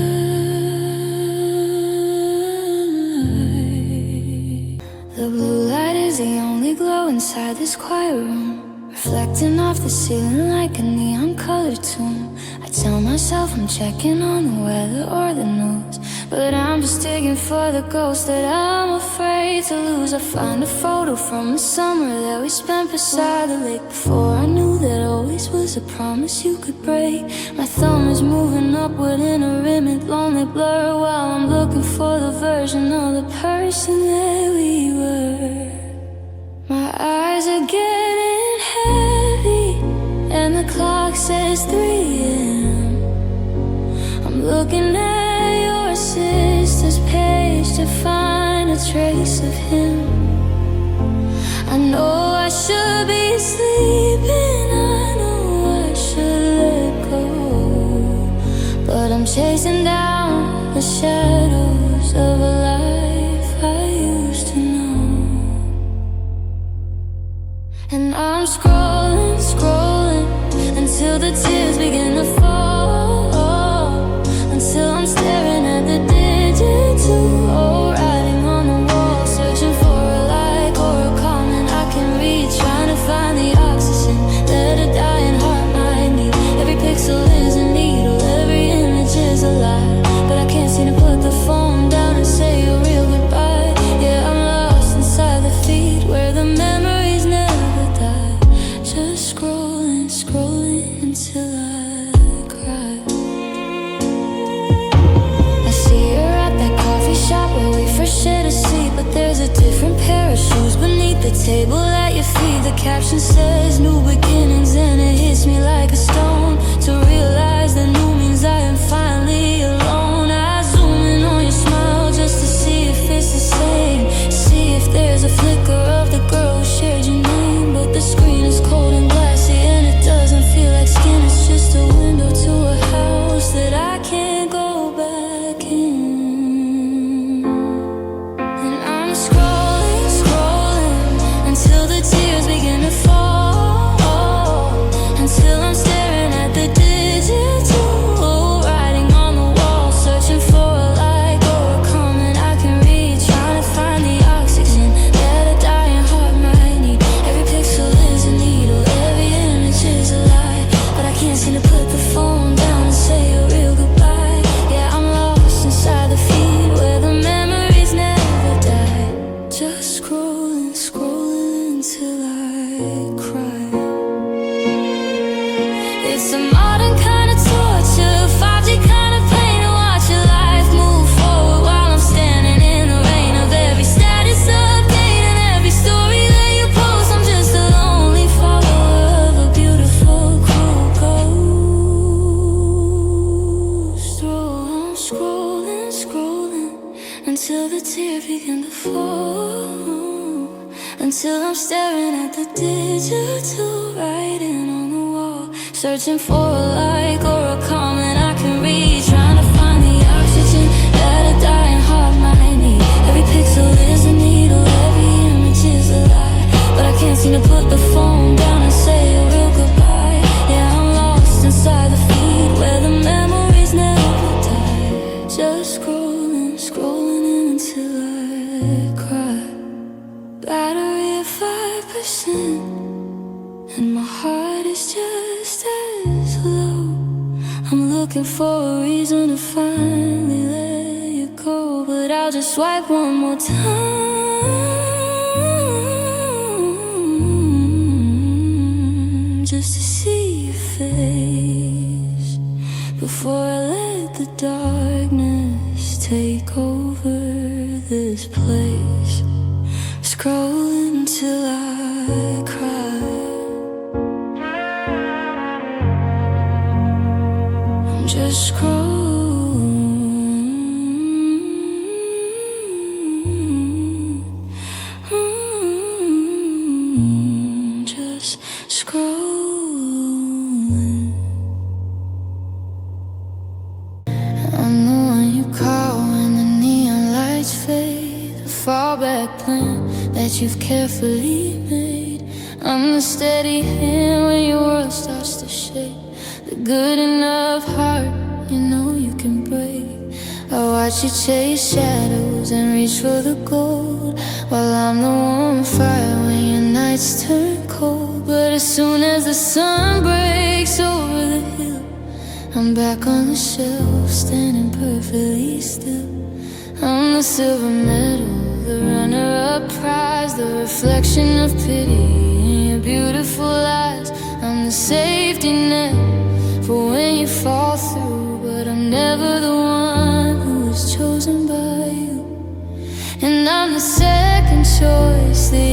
The blue light is the only glow inside this quiet room, reflecting off the ceiling like a neon-colored tomb. I tell myself I'm checking on the weather or the news, but I'm just digging for the ghost that I'm afraid to lose. I find a photo from the summer that we spent beside the lake, before I knew that always was a promise you could break. My thumb is moving upward in a rimmed, lonely blur, while I'm looking for the version of the person that we were. My eyes are getting heavy and the clock says 3 a.m. I'm looking at your sister's page to find a trace of him. I know I should be sleeping, I know I should let go, but I'm chasing down the shadows scrolling until I cry. I see her at that coffee shop where we first shared a seat, but there's a different pair of shoes beneath the table at your feet. The caption says new beginnings, and it hits me like a stone to realize that new means I am finally alone. I zoom in on your smile just to see if it's the same, see if there's a flicker of the girl who shared your name. But the screen is cold and glassy, and it doesn't feel like skin. It's just a window to a house that I can't go back in. And I'm scrolling, scrolling until the tears begin to fall, until I'm staring at the digital writing on the wall, searching for a like or a comment I can read, trying to find the oxygen that a dying heart might need. Every pixel is a needle, every image is a lie, but I can't seem to put the phone down and say a real goodbye. Yeah, I'm lost inside the feed where the memories never die. Just scrolling, scrolling until I cry. It's a modern kind of torture, 5G kind of pain to watch your life move forward while I'm standing in the rain of every status update and every story that you post. I'm just a lonely follower of a beautiful, cruel ghost. I'm scrolling, scrolling until the tears begin to fall, until I'm staring at the digital writing on the wall, searching for a like or a comment I can read, trying to find the oxygen that a dying heart might need. Every pixel is a needle, every image is a lie, but I can't seem to put the phone down and say a real goodbye. Yeah, I'm lost inside the feed where the memories never die. Just scrolling, scrolling until I cry. Battery at 5%, and my heart is just as low. I'm looking for a reason to finally let you go, but I'll just swipe one more time just to see your face before I let the darkness take over this place. Scrolling until I cry. I'm just scrolling, just scrolling. I'm the one you call when the neon lights fade, a fallback plan that you've carefully made. I'm the steady hand when your world starts to shake, the good enough heart you know you can break. I watch you chase shadows and reach for the gold, while I'm the warm fire when your nights turn cold. But as soon as the sun breaks over the hill, I'm back on the shelf, standing perfectly still. I'm the silver medal, the runner-up prize, the reflection of pity in your beautiful eyes. I'm the safety net for when you fall through, but I'm never the one who was chosen by you. And I'm the second choice, the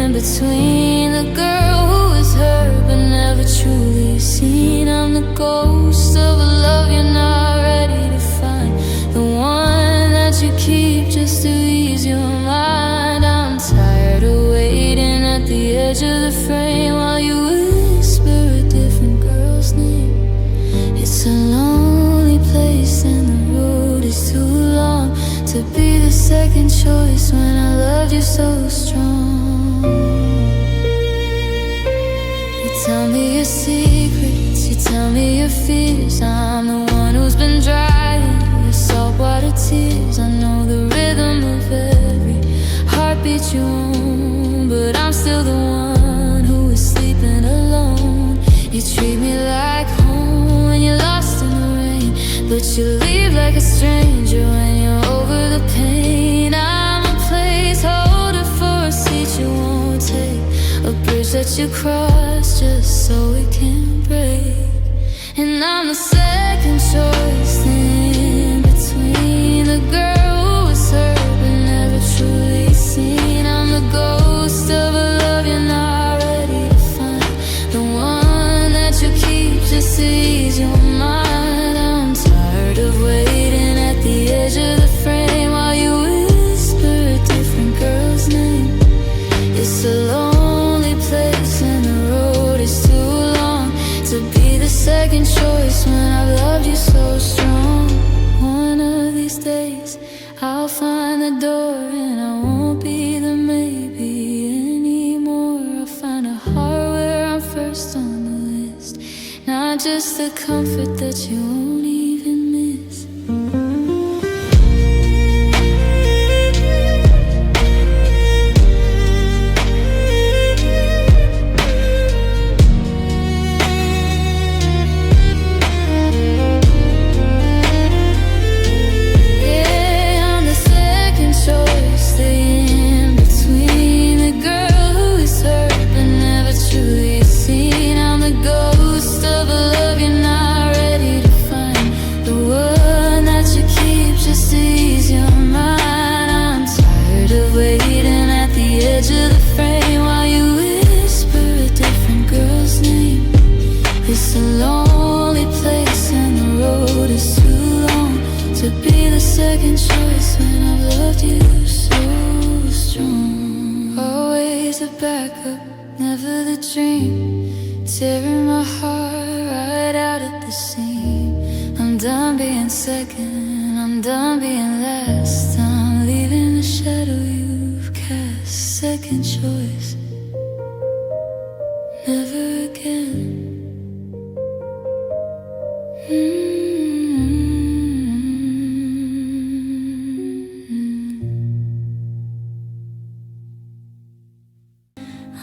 in-between, the girl who was hurt but never truly seen. I'm the ghost of a love you're not ready to find, the one that you keep just to ease your mind. I'm tired of waiting at the edge of the frame while you whisper a different girl's name. It's a lonely place and the road is too long to be the second choice when I loved you so strong. You tell me your secrets, you tell me your fears. I'm the one who's been drying your saltwater tears. I know the rhythm of every heartbeat you own, but I'm still the one who is sleeping alone. You treat me like home when you're lost in the rain, but you leave like a stranger when you're over the pain. I'm a placeholder for a seat you won't take, a bridge that you cross just so we can break. And I'm the second choice in between, the girl who was hurt but never truly seen. I'm the ghost of a love you're not ready to find, the one that you keep just to ease your mind. I'm tired of waiting at the edge of the frame while you whisper a different girl's name. It's a lonely place and the road is too long to be the second choice when I've loved you so strong. One of these days I'll find the door and I won't be the maybe anymore. I'll find a heart where I'm first on the list, not just the comfort that you won't even miss. It's a lonely place and the road is too long to be the second choice when I've loved you so strong. Always a backup, never the dream, tearing my heart right out at the seam. I'm done being second, I'm done being last, I'm leaving the shadow you've cast. Second choice, never again.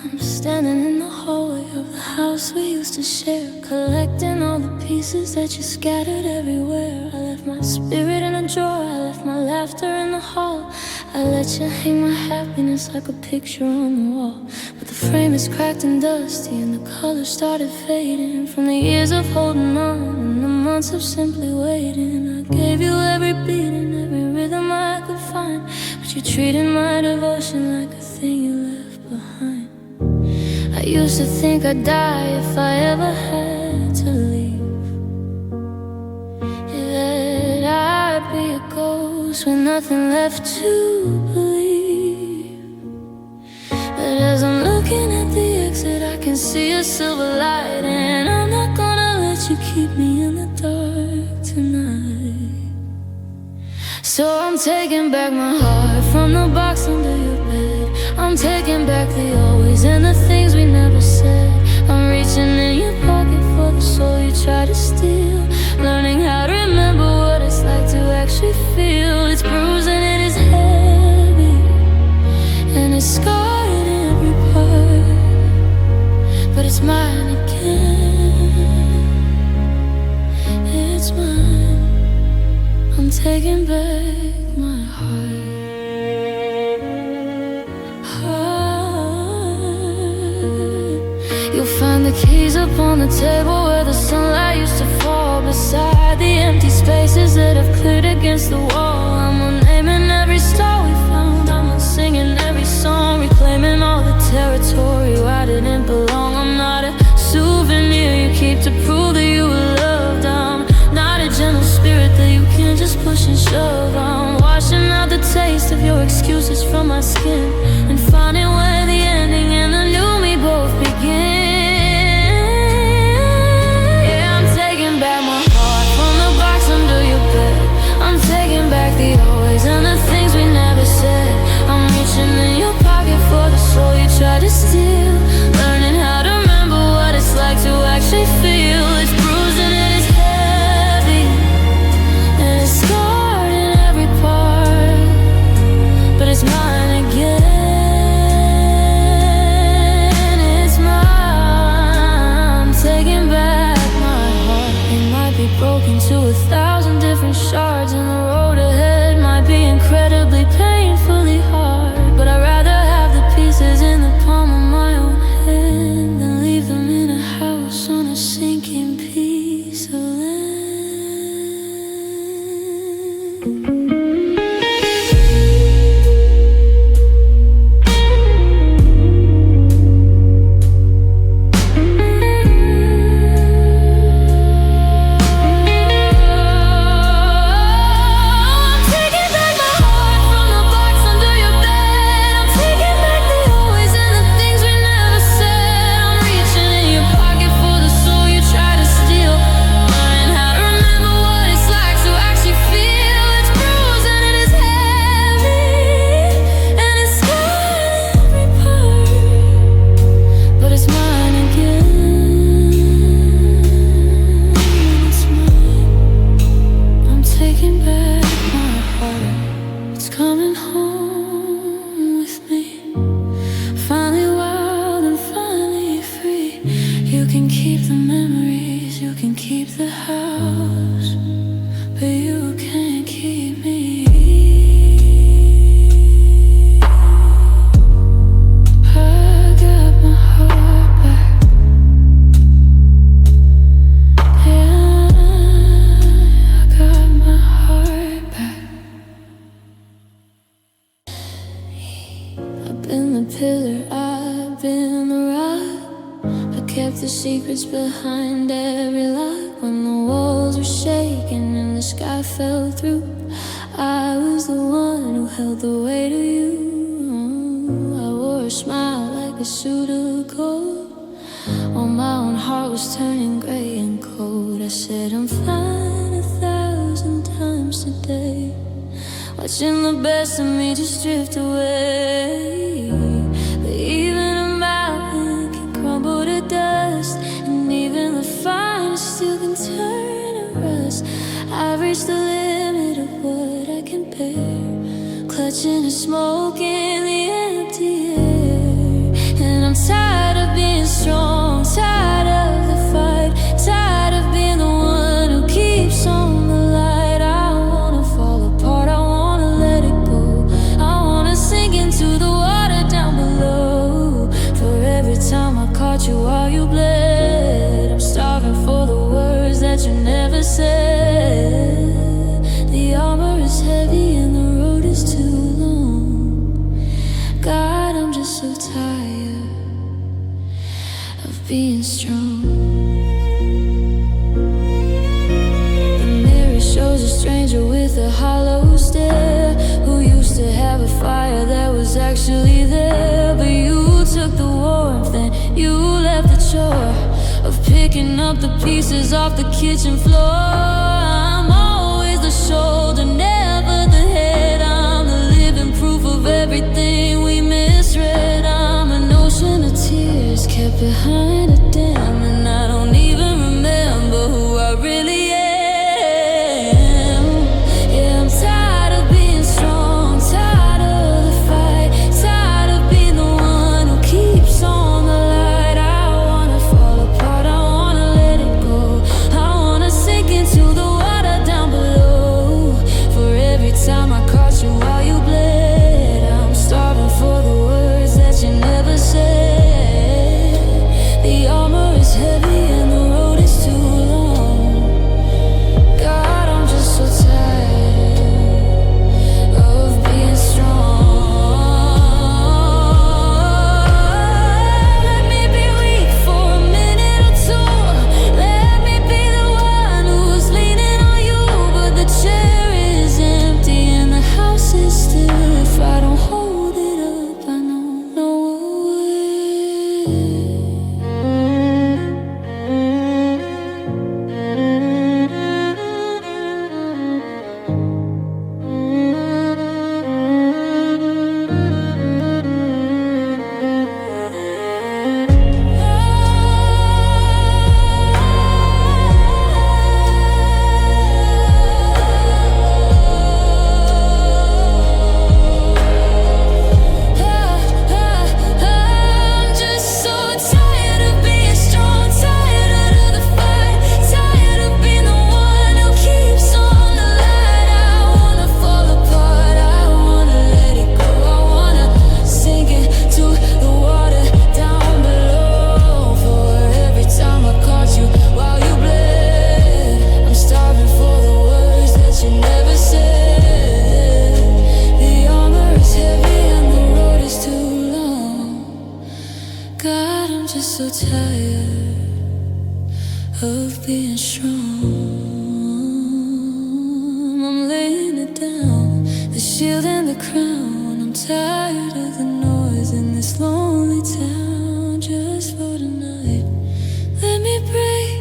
I'm standing in the hallway of the house we used to share, collecting all the pieces that you scattered everywhere. I left my spirit in a drawer, I left my laughter in the hall. I let you hang my happiness like a picture on the wall, but the frame is cracked and dusty and the colors started fading from the years of holding on and the months of simply waiting. I gave you every beat and every rhythm I could find, but you treated my devotion like a thing you left behind. I used to think I'd die if I ever had to leave, that I'd be a ghost with nothing left to believe. But as I'm looking at the exit, I can see a silver light, and I'm not gonna let you keep me in the dark tonight. So I'm taking back my heart from the box under your bed. I'm taking back the always and the things we never said. I'm reaching in your pocket for the soul you tried to steal, learning how to remember what it's like to actually feel. It's bruised and it is heavy, and it's scarred in every part, but it's mine again. It's mine. I'm taking back my heart. You'll find the keys up on the table where the sunlight used to fall, beside the empty spaces that have cleared against the wall. I'm naming every star we found, I'm singing every song, reclaiming all the territory where I didn't belong. I'm not a souvenir you keep to prove that you were loved. I'm not a gentle spirit that you can just push and shove. I'm washing out the taste of your excuses from my skin and finding where the ending and the new me both begin. I'm taking back the always and the things we never said. I'm reaching in your pocket for the soul you tried to steal, learning how to remember what it's like to actually feel. It's bruised and it is heavy, and it's scarred in every part, but it's mine again. memories, you can keep the house, but you can't keep me. I got my heart back. Yeah, I got my heart back. I've been the pillar, I've been the rock. I kept the secrets behind every lock. When the walls were shaking and the sky fell through, I was the one who held the weight of you. I wore a smile like a suit of gold, while my own heart was turning gray and cold. I said I'm fine 1,000 times today, watching the best of me just drift away. But even a mountain can crumble to dust, and even the finest steel can turn to rust. I've reached the limit of what I can bear, clutching the smoke in the empty air. And I'm tired of being strong, tired of the fight, tired of being the one who keeps on the light. I wanna fall apart, I wanna let it go, I wanna sink into the water down below. For every time I caught you while you bled, I'm starving for the words that you never said. The armor is heavy and the road is too long. God, I'm just so tired of being strong. The mirror shows a stranger with a hollow stare, who used to have a fire that was actually there. But you took the warmth and you left the chore of picking up the pieces off the kitchen floor. I'm always the shoulder, never the head. I'm the living proof of everything we misread. I'm an ocean of tears kept behind a dam, and I don't even remember who I really am. Yeah, I'm tired of being strong, tired of the fight, tired of being the one who keeps on the light. I wanna fall apart, I wanna let it go, I wanna sink into the water down below. For every time I caught you while you bled, I'm starving for the words that you never said. The armor is heavy and the road is too long. God, I'm just so tired of being strong. Let me be weak for a minute or two. Let me be the one who's leaning on you. But the chair is empty and the house is still. If I don't hold it up, I know no way. I'm just so tired of being strong, tired of the fight, tired of being the one who keeps on the light. I wanna fall apart, I wanna let it go, I wanna sink into the water down below. For every time I caught you while you bled, I'm starving for the words that you never said. The armor is heavy and the road is too long. God, I'm just so tired of being strong. I'm laying it down, the shield and the crown. I'm tired of the noise in this lonely town. Just for tonight, let me break,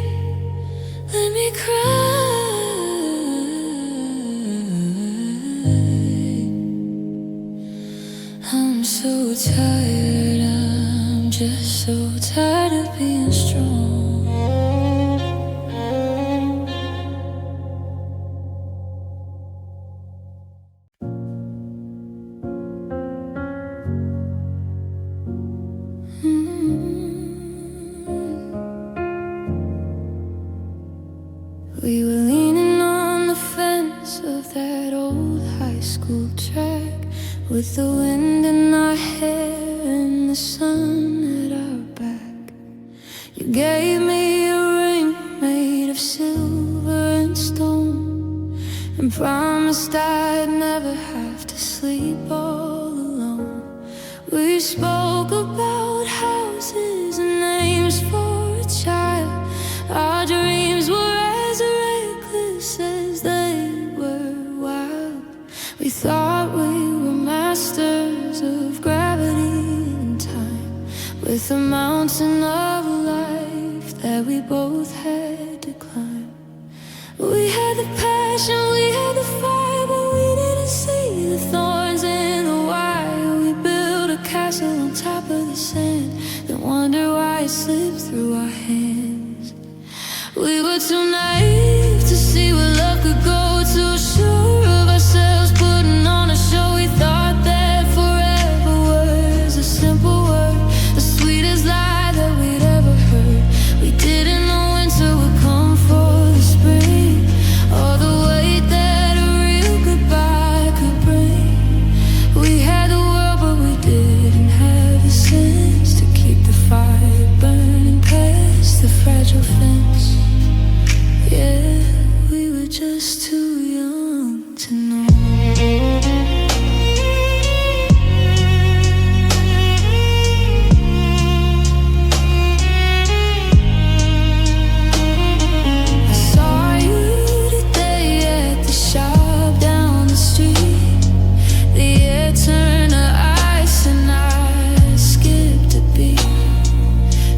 let me cry. I'm so tired, I'm just so tired of being strong. We were leaning on the fence of that old high school track, with the wind in our hair and the sun at our back. You gave me a ring made of silver and stone, and promised I'd never have to sleep all alone. We spoke about houses and names for a child. Our dreams were as reckless as they were wild. We thought we were masters of gravity and time, with a mountain of life that we both had to climb. We had the passion, we had the fire, but we didn't see the thorns in the wire. We built a castle on top of the sand, then wondered why it slipped through our hands. We were too naive to see where love could go, too sure of ourselves, putting on a show. We thought that forever was a simple word, the sweetest lie that we'd ever heard. We didn't know winter would come for the spring, or the weight that a real goodbye could bring. We had the world, but we didn't have the sense to keep the fire burning past the fragile fence. Yeah, we were just too young to know. I saw you today at the shop down the street. The air turned to ice and I skipped a beat.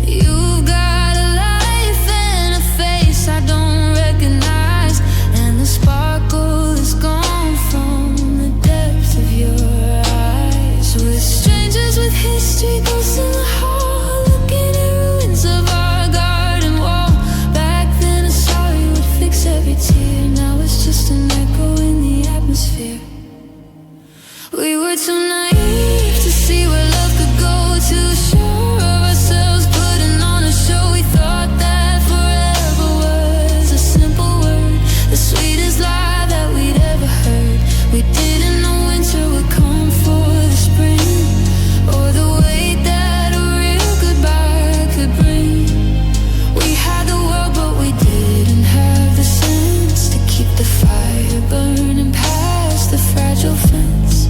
You've got a life and a face I don't recognize, and the sparkle is gone from the depth of your eyes. With strangers with history, ghosts in the hall, looking at ruins of our garden wall. Back then a sorry would fix every tear, now it's just an echo in the atmosphere. We were too naive to see where love could go, too sure of ourselves, putting on a show. We thought that forever was a simple word, the sweetest lie that we'd ever heard. We didn't know winter would come for the spring, or the weight that a real goodbye could bring. We had the world, but we didn't have the sense to keep the fire burning past the fragile fence.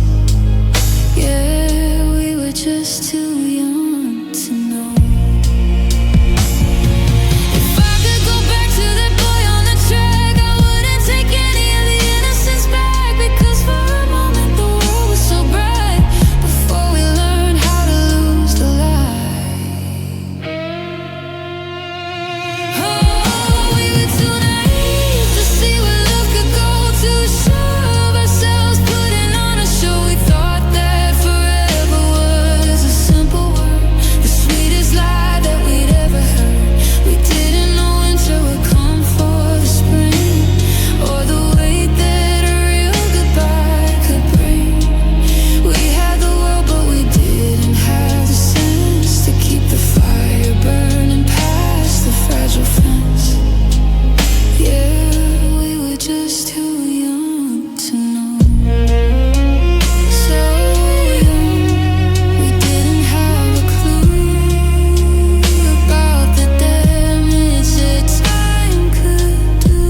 Yeah, we were just too young to know. If I could go back to that boy on the track, I wouldn't take any of the innocence back, because for a moment the world was so bright, before we learned how to lose the light. Oh, we were too naive to see where love could go, too sure of ourselves, putting on a show. We thought that forever was a simple word, the sweetest lie that we'd ever heard. We didn't know winter would come for the spring, or the weight that a real goodbye could bring. We had the world, but we didn't have the sense to keep the fire burning past the fragile fence. Yeah, we were just too young to know. So young, we didn't have a clue about the damage that time could do.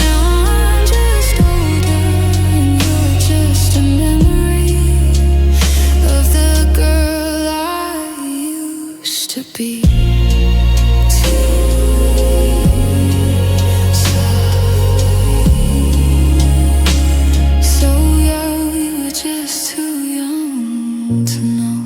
Now I'm just older and you're just a memory of the girl I used to be. So yeah, we were just too young to know.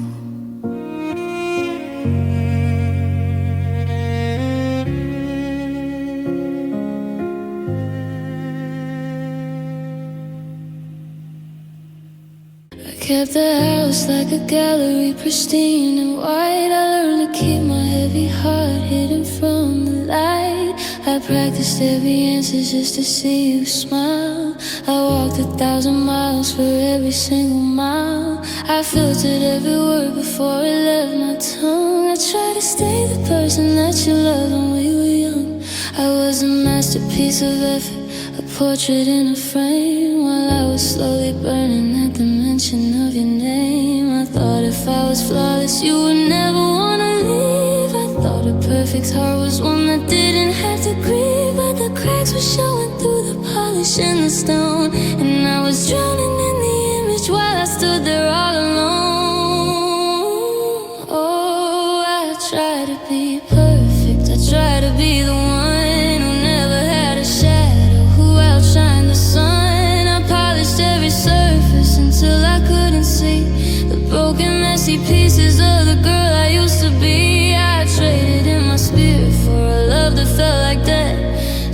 I kept the house like a gallery, pristine and white. I learned to keep my heavy heart hidden from the light. I practiced every answer just to see you smile. I walked 1,000 miles for every single mile. I filtered every word before it left my tongue. I tried to stay the person that you loved when we were young. I was a master a piece of effort, a portrait in a frame. While I was slowly burning at the mention of your name, I thought if I was flawless you would never wanna leave. I thought a perfect heart was one that didn't have to grieve, but the cracks were showing through the polish and the stone, and I was drowning in the image while I stood there all alone. Oh, I try to be perfect, I try to be the one who never had a shadow, who outshined the sun. I polished every surface until I couldn't see the broken, messy pieces of the girl I used to be. I traded in my spirit for a love that felt like that,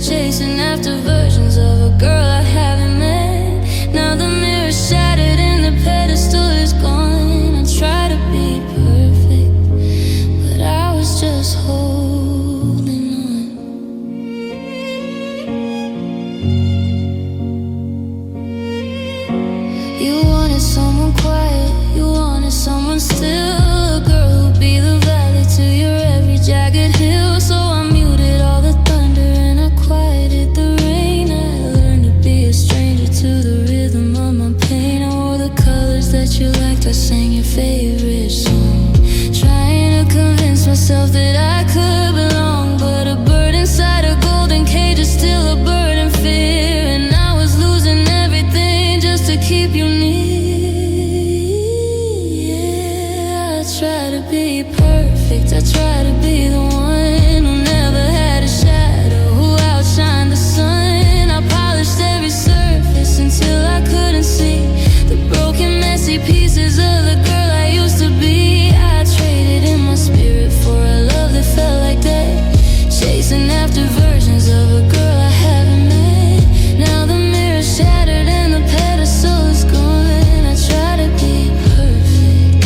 chasing after versions of a girl I haven't met. Now the mirror's shattered and the pedestal is gone. I try to be perfect, but I was just holding on. You wanted someone quiet, you wanted someone still, a girl who'd be the valley to your every jagged hill. So I muted all the thunder and I quieted the rain. I learned to be a stranger to the rhythm of my pain. I wore the colors that you liked, I sang your favorite song, trying to convince myself that I could belong. But a bird inside a golden cage is still a bird in fear, and I was losing everything just to keep you near. Yeah, I try to be perfect, I try to be the one who never had a shadow, who outshined the sun. I polished every surface until I couldn't see the broken, messy pieces of the girl I used to be. I traded in my spirit for a love that felt like that, chasing after versions of a girl I haven't met. Now the mirror's shattered and the pedestal is gone. I try to be perfect,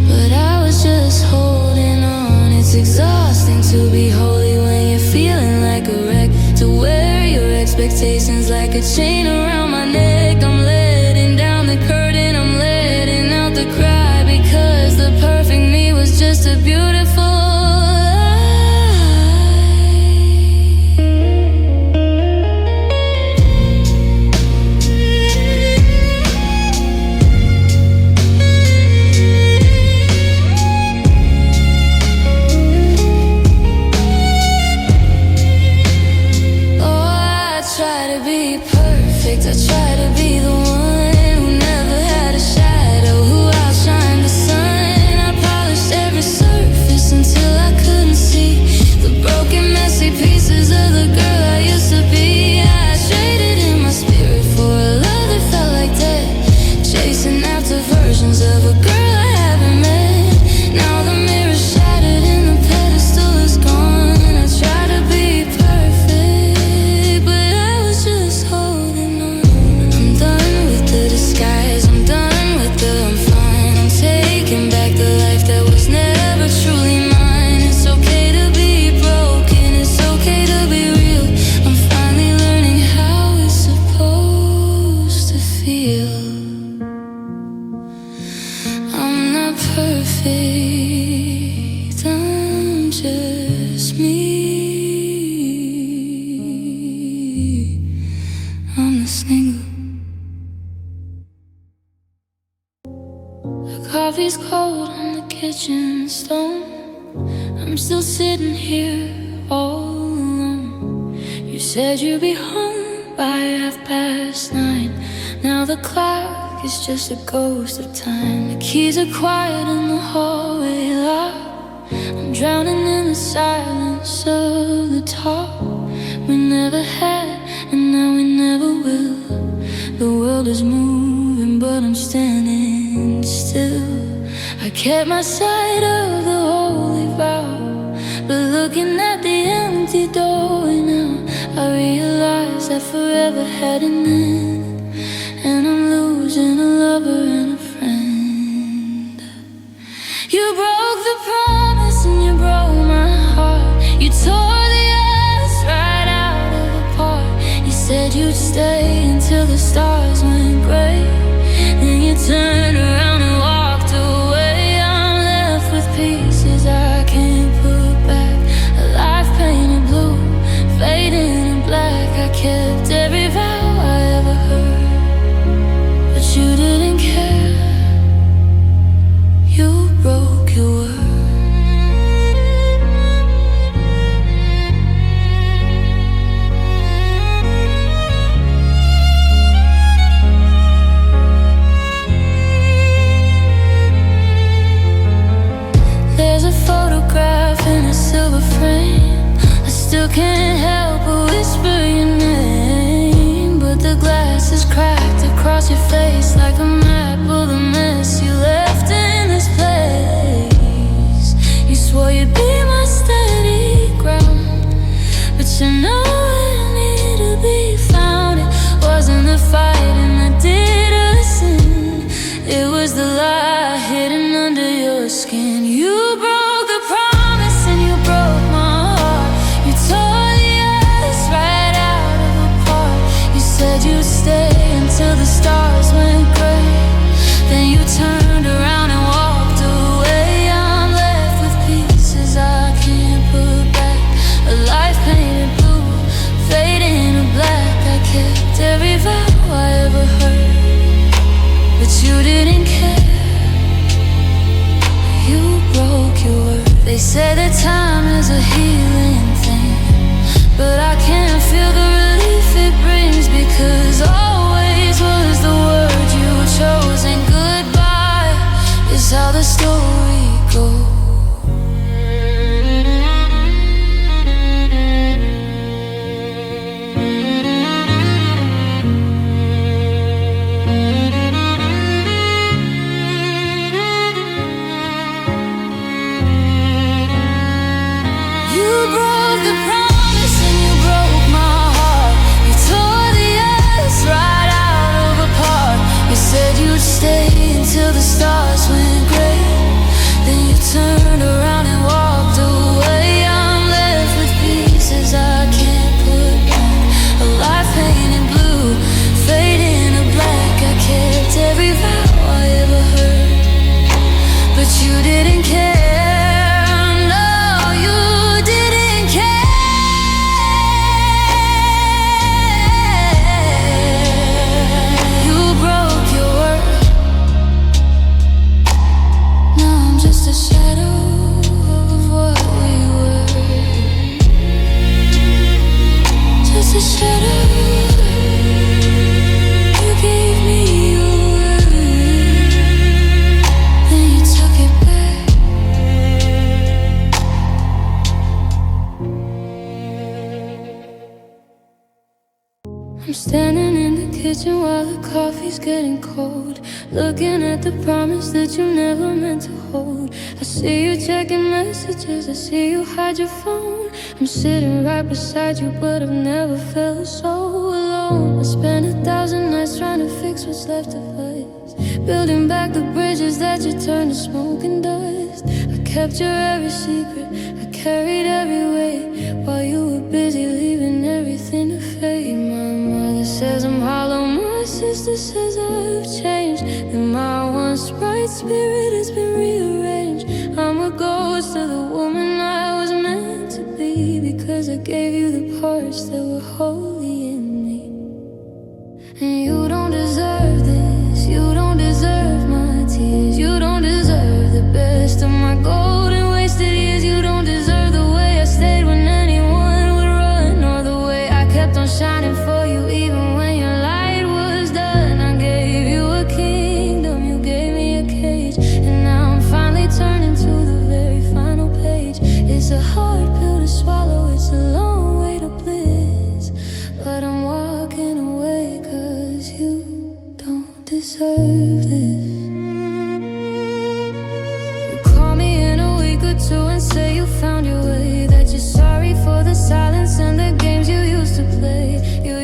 but I was just holding on. It's exhausting to be holy when you're feeling like a wreck, to wear your expectations like a chain around my neck. I'm letting down the curtain, I'm letting out the cry, because the perfect me was just a beautiful I try to be the one who never had a shadow, who outshined the sun. I polished every surface until I couldn't see the broken, messy pieces of the girl I used to be. I traded in my spirit for a love that felt like that, chasing after versions of a girl I haven't met. Now the mirror's shattered and the pedestal is gone. I try to be perfect, but I was just holding on. I'm done with the I'm fine. I'm taking back the life that was never truly mine. It's okay to be broken, it's okay to be real. I'm finally learning how it's supposed to feel. I'm not perfect, I'm just me. I'm the single. Coffee's cold on the kitchen stone. I'm still sitting here all alone. You said you'd be home by 9:30. Now the clock is just a ghost of time. The keys are quiet in the hallway locked. I'm drowning in the silence of the talk we never had, and now we never will. The world is moving, but I'm standing still. I kept my side of the holy vow, but looking at the empty doorway now, I realize that forever had an end, and I'm losing a lover and a friend. You broke the promise and you broke my heart. You tore the ice right out of the park. You said you'd stay until the stars went gray, then you turned around and walked away. I'm left with pieces I can't put back, a life painted blue, fading in black. help but whisper your name. But the glass is cracked across your face like a map of the mess you left in this place. You swore you'd be my steady ground, but you're nowhere near to be found. It wasn't the fighting that did us in, it was the lie hidden under your skin. You broke the promise and you broke my heart. You tore the ice right out of a part. You said you'd stay until the stars went gray. Then you turned around and walked away. I'm left with pieces I can't put back. A life painted blue, fading to black. I kept every vow I ever heard, but you didn't care. You broke your word. They say that time is a healing thing, but I can't feel the relief it brings, because always was the word you chose, and goodbye is how the story goes. Stay until the stars went gray. Then you turned around and walked away. I'm left with pieces I can't put back. A life painted blue, fading to black. I kept every vow I ever heard, but you didn't care. No, you didn't care. You broke your word. Just a shadow of what we were. Just a shadow. You gave me your word, then you took it back. I'm standing in the kitchen while the coffee's getting cold, looking at the promise that you never meant to hold. I see you checking messages, I see you hide your phone. I'm sitting right beside you, but I've never felt so alone. I spent 1,000 nights trying to fix what's left of us, building back the bridges that you turned to smoke and dust. I kept your every secret, I carried every weight, while you were busy leaving everything to fade. My mother says I'm hollow, my sister says I've changed, and my once bright spirit has been rearranged. I'm a ghost of the woman I was meant to be, because I gave you the parts that were holy in me. And you don't deserve this, you don't deserve my tears, you don't deserve the best of my golden wasted years. You don't deserve the way I stayed when anyone would run, or the way I kept on shining for you even when your light was done. I gave you a kingdom, you gave me a cage, and now I'm finally turning to the very final page. It's a hard pill to swallow, it's a long way to bliss, but I'm walking away 'cause you don't deserve this. You call me in a week or two and say you found your way, that you're sorry for the silence and the games you used to play. You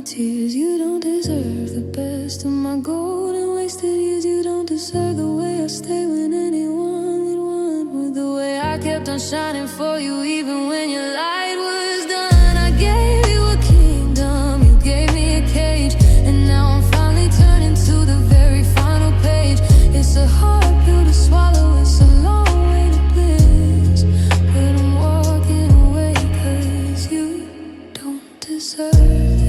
tears. You don't deserve the best of my golden wasted years. You don't deserve the way I stay when anyone would want. With the way I kept on shining for you even when your light was done. I gave you a kingdom, you gave me a cage, and now I'm finally turning to the very final page. It's a hard pill to swallow, it's a long way to bliss, but I'm walking away 'cause you don't deserve